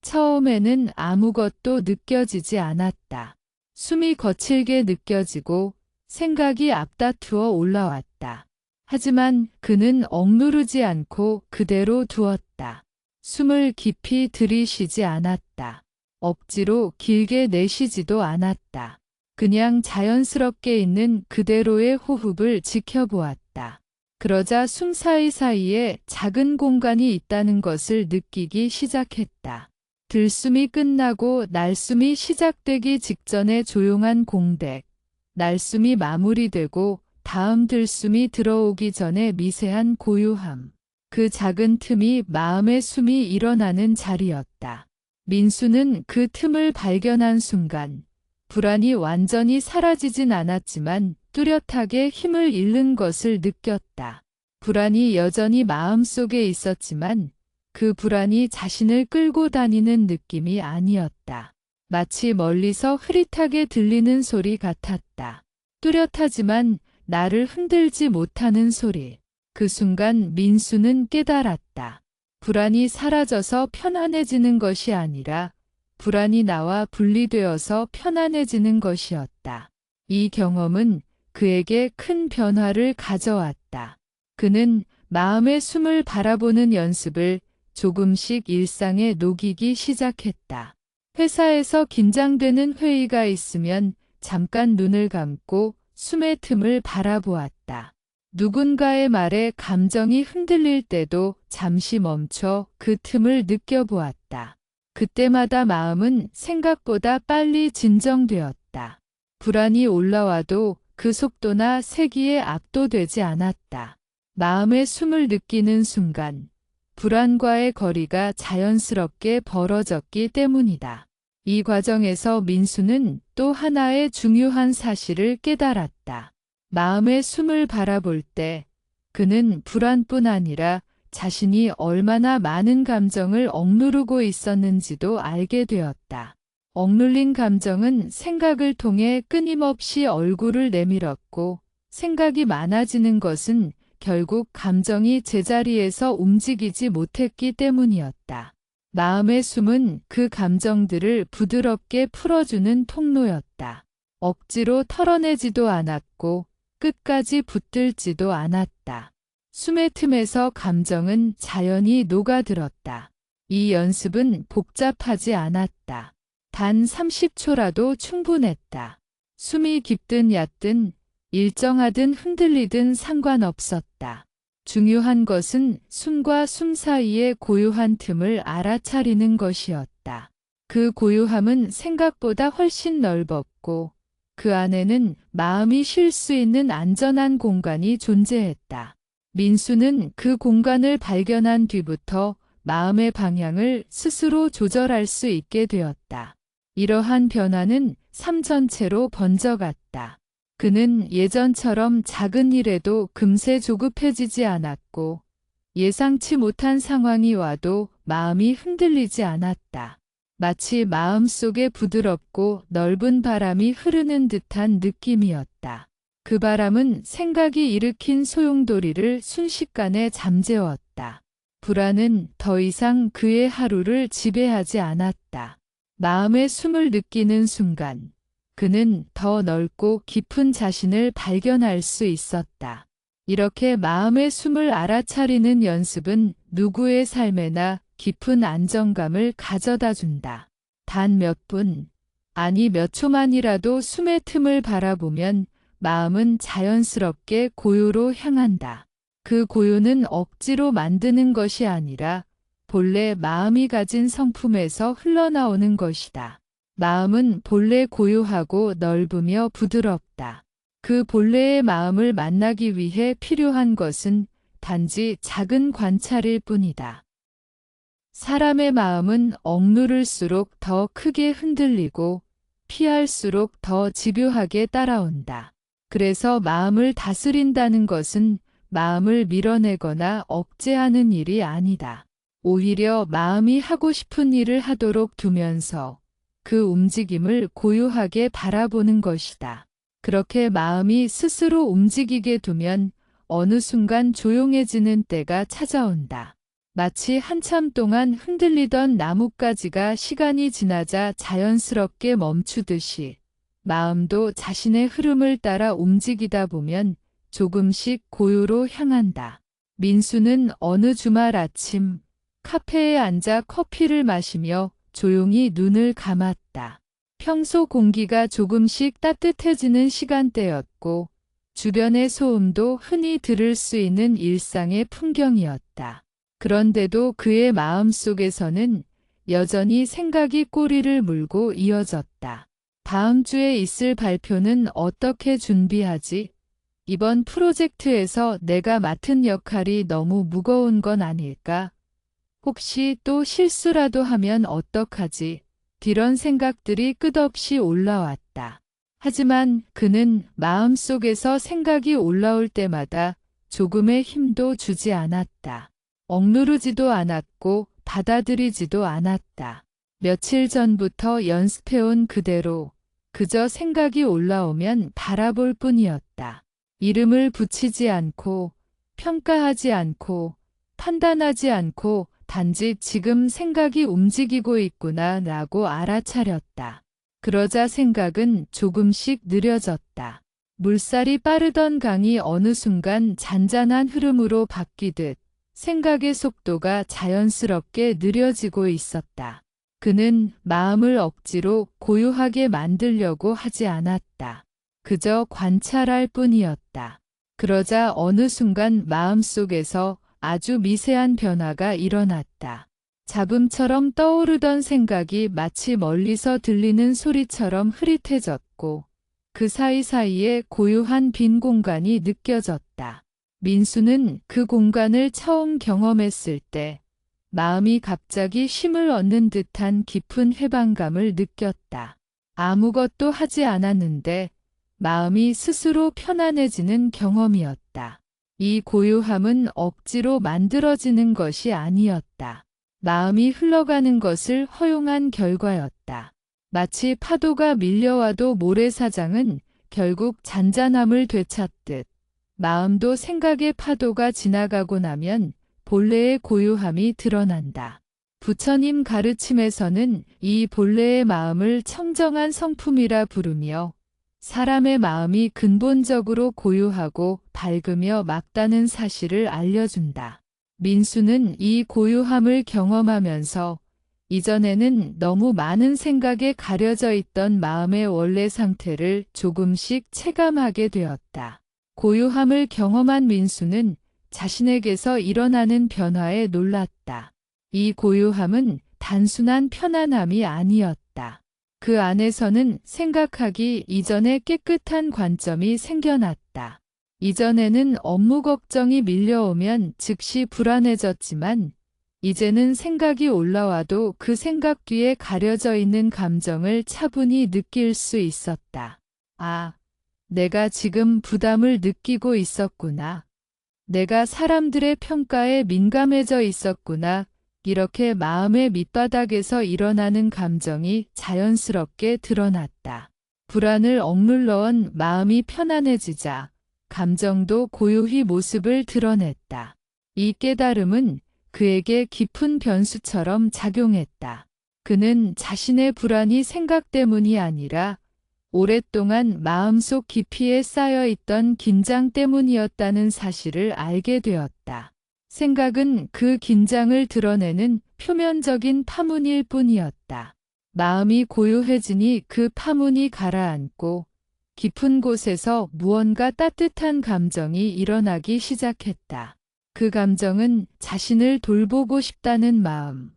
처음에는 아무것도 느껴지지 않았다. 숨이 거칠게 느껴지고 생각이 앞다투어 올라왔다. 하지만 그는 억누르지 않고 그대로 두었다. 숨을 깊이 들이쉬지 않았다. 억지로 길게 내쉬지도 않았다. 그냥 자연스럽게 있는 그대로의 호흡을 지켜보았다. 그러자 숨 사이사이에 작은 공간이 있다는 것을 느끼기 시작했다. 들숨이 끝나고 날숨이 시작되기 직전의 조용한 공백, 날숨이 마무리되고 다음 들숨이 들어오기 전에 미세한 고요함. 그 작은 틈이 마음의 숨이 일어나는 자리였다. 민수는 그 틈을 발견한 순간 불안이 완전히 사라지진 않았지만 뚜렷하게 힘을 잃는 것을 느꼈다. 불안이 여전히 마음속에 있었지만 그 불안이 자신을 끌고 다니는 느낌이 아니었다. 마치 멀리서 흐릿하게 들리는 소리 같았다. 뚜렷하지만 나를 흔들지 못하는 소리. 그 순간 민수는 깨달았다. 불안이 사라져서 편안해지는 것이 아니라 불안이 나와 분리되어서 편안해지는 것이었다. 이 경험은 그에게 큰 변화를 가져왔다. 그는 마음의 숨을 바라보는 연습을 조금씩 일상에 녹이기 시작했다. 회사에서 긴장되는 회의가 있으면 잠깐 눈을 감고 숨의 틈을 바라보았다. 누군가의 말에 감정이 흔들릴 때도 잠시 멈춰 그 틈을 느껴보았다. 그때마다 마음은 생각보다 빨리 진정되었다. 불안이 올라와도 그 속도나 세기에 압도되지 않았다. 마음의 숨을 느끼는 순간 불안과의 거리가 자연스럽게 벌어졌기 때문이다. 이 과정에서 민수는 또 하나의 중요한 사실을 깨달았다. 마음의 숨을 바라볼 때 그는 불안뿐 아니라 자신이 얼마나 많은 감정을 억누르고 있었는지도 알게 되었다. 억눌린 감정은 생각을 통해 끊임없이 얼굴을 내밀었고 생각이 많아지는 것은 결국 감정이 제자리에서 움직이지 못했기 때문이었다. 마음의 숨은 그 감정들을 부드럽게 풀어주는 통로였다. 억지로 털어내지도 않았고 끝까지 붙들지도 않았다. 숨의 틈에서 감정은 자연히 녹아들었다. 이 연습은 복잡하지 않았다. 단 30초라도 충분했다. 숨이 깊든 얕든 일정하든 흔들리든 상관없었다. 중요한 것은 숨과 숨 사이의 고요한 틈을 알아차리는 것이었다. 그 고요함은 생각보다 훨씬 넓었고 그 안에는 마음이 쉴 수 있는 안전한 공간이 존재했다. 민수는 그 공간을 발견한 뒤부터 마음의 방향을 스스로 조절할 수 있게 되었다. 이러한 변화는 삶 전체로 번져갔다. 그는 예전처럼 작은 일에도 금세 조급해지지 않았고 예상치 못한 상황이 와도 마음이 흔들리지 않았다. 마치 마음속에 부드럽고 넓은 바람이 흐르는 듯한 느낌이었다. 그 바람은 생각이 일으킨 소용돌이를 순식간에 잠재웠다. 불안은 더 이상 그의 하루를 지배하지 않았다. 마음의 숨을 느끼는 순간 그는 더 넓고 깊은 자신을 발견할 수 있었다. 이렇게 마음의 숨을 알아차리는 연습은 누구의 삶에나 깊은 안정감을 가져다 준다. 단 몇 분, 아니 몇 초만이라도 숨의 틈을 바라보면 마음은 자연스럽게 고요로 향한다. 그 고요는 억지로 만드는 것이 아니라 본래 마음이 가진 성품에서 흘러나오는 것이다. 마음은 본래 고요하고 넓으며 부드럽다. 그 본래의 마음을 만나기 위해 필요한 것은 단지 작은 관찰일 뿐이다. 사람의 마음은 억누를수록 더 크게 흔들리고 피할수록 더 집요하게 따라온다. 그래서 마음을 다스린다는 것은 마음을 밀어내거나 억제하는 일이 아니다. 오히려 마음이 하고 싶은 일을 하도록 두면서 그 움직임을 고요하게 바라보는 것이다. 그렇게 마음이 스스로 움직이게 두면 어느 순간 조용해지는 때가 찾아온다. 마치 한참 동안 흔들리던 나뭇가지가 시간이 지나자 자연스럽게 멈추듯이 마음도 자신의 흐름을 따라 움직이다 보면 조금씩 고요로 향한다. 민수는 어느 주말 아침 카페에 앉아 커피를 마시며 조용히 눈을 감았다. 평소 공기가 조금씩 따뜻해지는 시간대였고 주변의 소음도 흔히 들을 수 있는 일상의 풍경이었다. 그런데도 그의 마음속에서는 여전히 생각이 꼬리를 물고 이어졌다. 다음 주에 있을 발표는 어떻게 준비하지? 이번 프로젝트에서 내가 맡은 역할이 너무 무거운 건 아닐까? 혹시 또 실수라도 하면 어떡하지? 이런 생각들이 끝없이 올라왔다. 하지만 그는 마음속에서 생각이 올라올 때마다 조금의 힘도 주지 않았다. 억누르지도 않았고 받아들이지도 않았다. 며칠 전부터 연습해온 그대로 그저 생각이 올라오면 바라볼 뿐이었다. 이름을 붙이지 않고 평가하지 않고 판단하지 않고 단지 지금 생각이 움직이고 있구나 라고 알아차렸다. 그러자 생각은 조금씩 느려졌다. 물살이 빠르던 강이 어느 순간 잔잔한 흐름으로 바뀌듯 생각의 속도가 자연스럽게 느려지고 있었다. 그는 마음을 억지로 고요하게 만들려고 하지 않았다. 그저 관찰할 뿐이었다. 그러자 어느 순간 마음속에서 아주 미세한 변화가 일어났다. 잡음처럼 떠오르던 생각이 마치 멀리서 들리는 소리처럼 흐릿해졌고 그 사이사이에 고요한 빈 공간이 느껴졌다. 민수는 그 공간을 처음 경험했을 때 마음이 갑자기 쉼을 얻는 듯한 깊은 해방감을 느꼈다. 아무것도 하지 않았는데 마음이 스스로 편안해지는 경험이었다. 이 고요함은 억지로 만들어지는 것이 아니었다. 마음이 흘러가는 것을 허용한 결과였다. 마치 파도가 밀려와도 모래사장은 결국 잔잔함을 되찾듯 마음도 생각의 파도가 지나가고 나면 본래의 고요함이 드러난다. 부처님 가르침에서는 이 본래의 마음을 청정한 성품이라 부르며 사람의 마음이 근본적으로 고요하고 밝으며 맑다는 사실을 알려준다. 민수는 이 고요함을 경험하면서 이전에는 너무 많은 생각에 가려져 있던 마음의 원래 상태를 조금씩 체감하게 되었다. 고요함을 경험한 민수는 자신에게서 일어나는 변화에 놀랐다. 이 고요함은 단순한 편안함이 아니었다. 그 안에서는 생각하기 이전에 깨끗한 관점이 생겨났다. 이전에는 업무 걱정이 밀려오면 즉시 불안해졌지만 이제는 생각이 올라와도 그 생각 뒤에 가려져 있는 감정을 차분히 느낄 수 있었다. 아, 내가 지금 부담을 느끼고 있었구나. 내가 사람들의 평가에 민감해져 있었구나. 이렇게 마음의 밑바닥에서 일어나는 감정이 자연스럽게 드러났다. 불안을 억눌러온 마음이 편안해지자 감정도 고요히 모습을 드러냈다. 이 깨달음은 그에게 깊은 변수처럼 작용했다. 그는 자신의 불안이 생각 때문이 아니라 오랫동안 마음속 깊이에 쌓여있던 긴장 때문이었다는 사실을 알게 되었다. 생각은 그 긴장을 드러내는 표면적인 파문일 뿐이었다. 마음이 고요해지니 그 파문이 가라앉고 깊은 곳에서 무언가 따뜻한 감정이 일어나기 시작했다. 그 감정은 자신을 돌보고 싶다는 마음,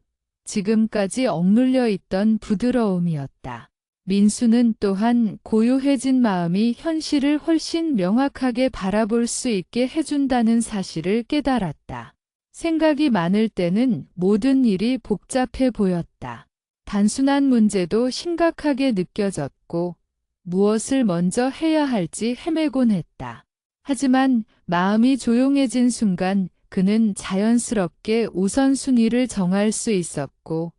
지금까지 억눌려 있던 부드러움이었다. 민수는 또한 고요해진 마음이 현실을 훨씬 명확하게 바라볼 수 있게 해준다는 사실을 깨달았다. 생각이 많을 때는 모든 일이 복잡해 보였다. 단순한 문제도 심각하게 느껴졌고 무엇을 먼저 해야 할지 헤매곤 했다. 하지만 마음이 조용해진 순간 그는 자연스럽게 우선순위를 정할 수 있었고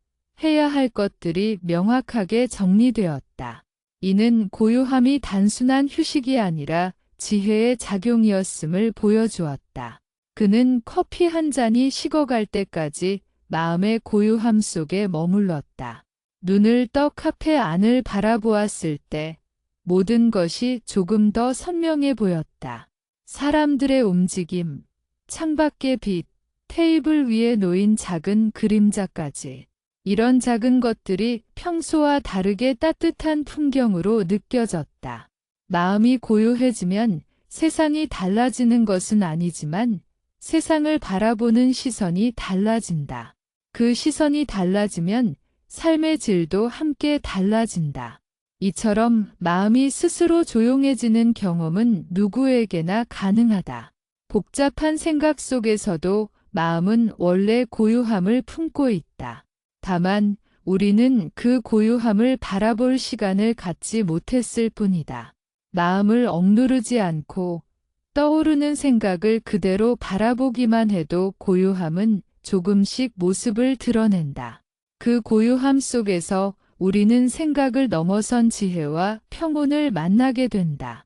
해야 할 것들이 명확하게 정리되었다. 이는 고요함이 단순한 휴식이 아니라 지혜의 작용이었음을 보여주었다. 그는 커피 한 잔이 식어갈 때까지 마음의 고요함 속에 머물렀다. 눈을 떠 카페 안을 바라보았을 때 모든 것이 조금 더 선명해 보였다. 사람들의 움직임, 창밖의 빛, 테이블 위에 놓인 작은 그림자까지. 이런 작은 것들이 평소와 다르게 따뜻한 풍경으로 느껴졌다. 마음이 고요해지면 세상이 달라지는 것은 아니지만 세상을 바라보는 시선이 달라진다. 그 시선이 달라지면 삶의 질도 함께 달라진다. 이처럼 마음이 스스로 조용해지는 경험은 누구에게나 가능하다. 복잡한 생각 속에서도 마음은 원래 고요함을 품고 있다. 다만 우리는 그 고요함을 바라볼 시간을 갖지 못했을 뿐이다. 마음을 억누르지 않고 떠오르는 생각을 그대로 바라보기만 해도 고요함은 조금씩 모습을 드러낸다. 그 고요함 속에서 우리는 생각을 넘어선 지혜와 평온을 만나게 된다.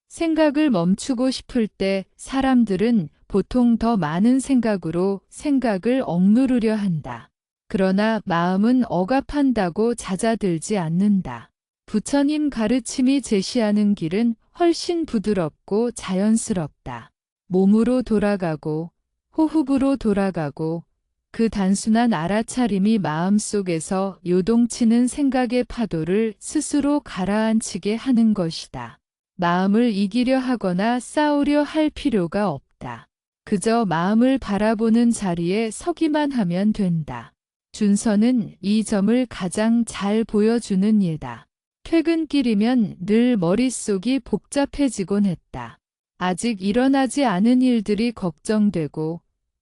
생각을 멈추고 싶을 때 사람들은 보통 더 많은 생각으로 생각을 억누르려 한다. 그러나 마음은 억압한다고 잦아들지 않는다. 부처님 가르침이 제시하는 길은 훨씬 부드럽고 자연스럽다. 몸으로 돌아가고 호흡으로 돌아가고 그 단순한 알아차림이 마음속에서 요동치는 생각의 파도를 스스로 가라앉히게 하는 것이다. 마음을 이기려 하거나 싸우려 할 필요가 없다. 그저 마음을 바라보는 자리에 서기만 하면 된다. 준서는 이 점을 가장 잘 보여주는 예다. 퇴근길이면 늘 머릿속이 복잡해지곤 했다. 아직 일어나지 않은 일들이 걱정되고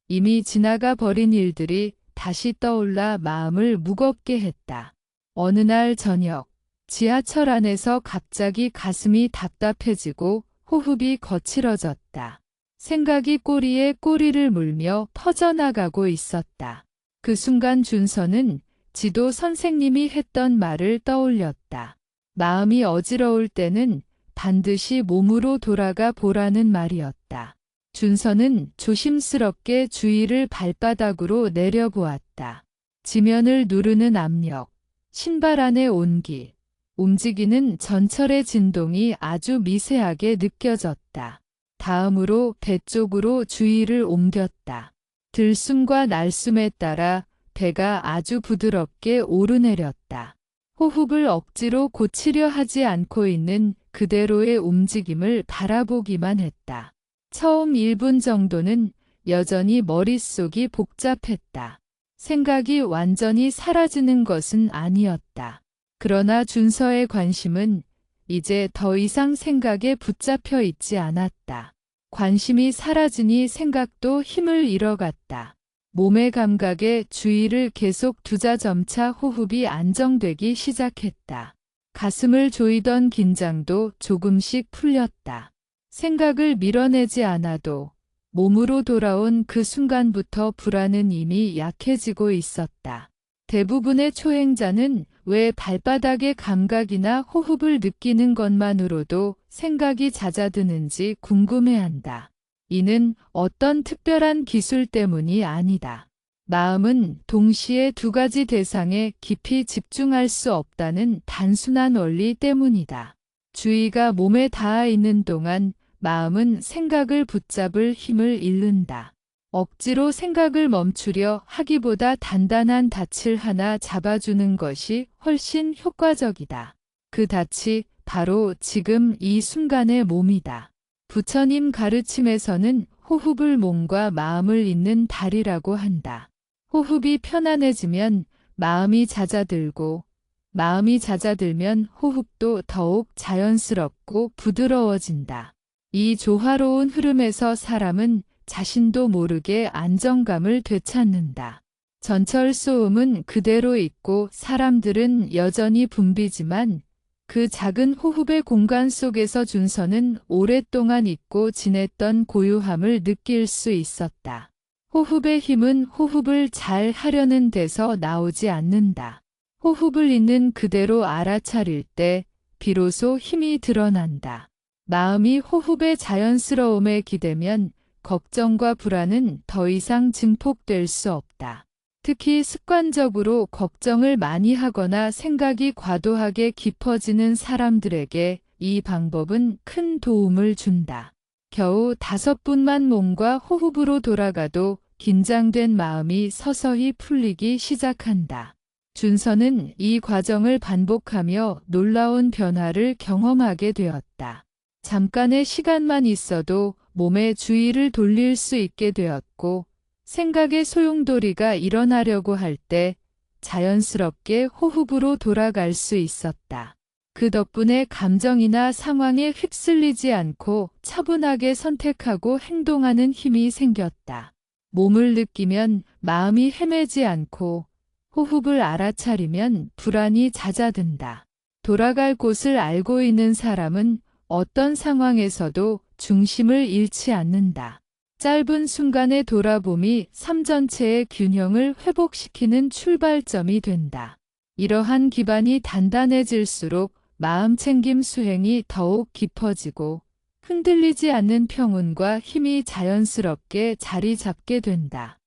이미 지나가 버린 일들이 다시 떠올라 마음을 무겁게 했다. 어느 날 저녁, 지하철 안에서 갑자기 가슴이 답답해지고 호흡이 거칠어졌다. 생각이 꼬리에 꼬리를 물며 퍼져나가고 있었다. 그 순간 준서는 지도 선생님이 했던 말을 떠올렸다. 마음이 어지러울 때는 반드시 몸으로 돌아가 보라는 말이었다. 준서는 조심스럽게 주위를 발바닥으로 내려보았다. 지면을 누르는 압력, 신발 안의 온기, 움직이는 전철의 진동이 아주 미세하게 느껴졌다. 다음으로 배 쪽으로 주의를 옮겼다. 들숨과 날숨에 따라 배가 아주 부드럽게 오르내렸다. 호흡을 억지로 고치려 하지 않고 있는 그대로의 움직임을 바라보기만 했다. 처음 1분 정도는 여전히 머릿속이 복잡했다. 생각이 완전히 사라지는 것은 아니었다. 그러나 준서의 관심은 이제 더 이상 생각에 붙잡혀 있지 않았다. 관심이 사라지니 생각도 힘을 잃어갔다. 몸의 감각에 주의를 계속 두자 점차 호흡이 안정되기 시작했다. 가슴을 조이던 긴장도 조금씩 풀렸다. 생각을 밀어내지 않아도 몸으로 돌아온 그 순간부터 불안은 이미 약해지고 있었다. 대부분의 초행자는 왜 발바닥의 감각이나 호흡을 느끼는 것만으로도 생각이 잦아드는지 궁금해한다. 이는 어떤 특별한 기술 때문이 아니다. 마음은 동시에 두 가지 대상에 깊이 집중할 수 없다는 단순한 원리 때문이다. 주의가 몸에 닿아 있는 동안 마음은 생각을 붙잡을 힘을 잃는다. 억지로 생각을 멈추려 하기보다 단단한 닻을 하나 잡아주는 것이 훨씬 효과적이다. 그 닻이 바로 지금 이 순간의 몸이다. 부처님 가르침에서는 호흡을 몸과 마음을 잇는 다리라고 한다. 호흡이 편안해지면 마음이 잦아들고 마음이 잦아들면 호흡도 더욱 자연스럽고 부드러워진다. 이 조화로운 흐름에서 사람은 자신도 모르게 안정감을 되찾는다. 전철 소음은 그대로 있고 사람들은 여전히 붐비지만 그 작은 호흡의 공간 속에서 준서는 오랫동안 잊고 지냈던 고요함을 느낄 수 있었다. 호흡의 힘은 호흡을 잘 하려는 데서 나오지 않는다. 호흡을 있는 그대로 알아차릴 때 비로소 힘이 드러난다. 마음이 호흡의 자연스러움에 기대면 걱정과 불안은 더 이상 증폭될 수 없다. 특히 습관적으로 걱정을 많이 하거나 생각이 과도하게 깊어지는 사람들에게 이 방법은 큰 도움을 준다. 겨우 5분만 몸과 호흡으로 돌아가도 긴장된 마음이 서서히 풀리기 시작한다. 준서는 이 과정을 반복하며 놀라운 변화를 경험하게 되었다. 잠깐의 시간만 있어도 몸의 주의를 돌릴 수 있게 되었고, 생각의 소용돌이가 일어나려고 할 때 자연스럽게 호흡으로 돌아갈 수 있었다. 그 덕분에 감정이나 상황에 휩쓸리지 않고 차분하게 선택하고 행동하는 힘이 생겼다. 몸을 느끼면 마음이 헤매지 않고 호흡을 알아차리면 불안이 잦아든다. 돌아갈 곳을 알고 있는 사람은 어떤 상황에서도 중심을 잃지 않는다. 짧은 순간의 돌아봄이 삶 전체의 균형을 회복시키는 출발점이 된다. 이러한 기반이 단단해질수록 마음챙김 수행이 더욱 깊어지고 흔들리지 않는 평온과 힘이 자연스럽게 자리 잡게 된다.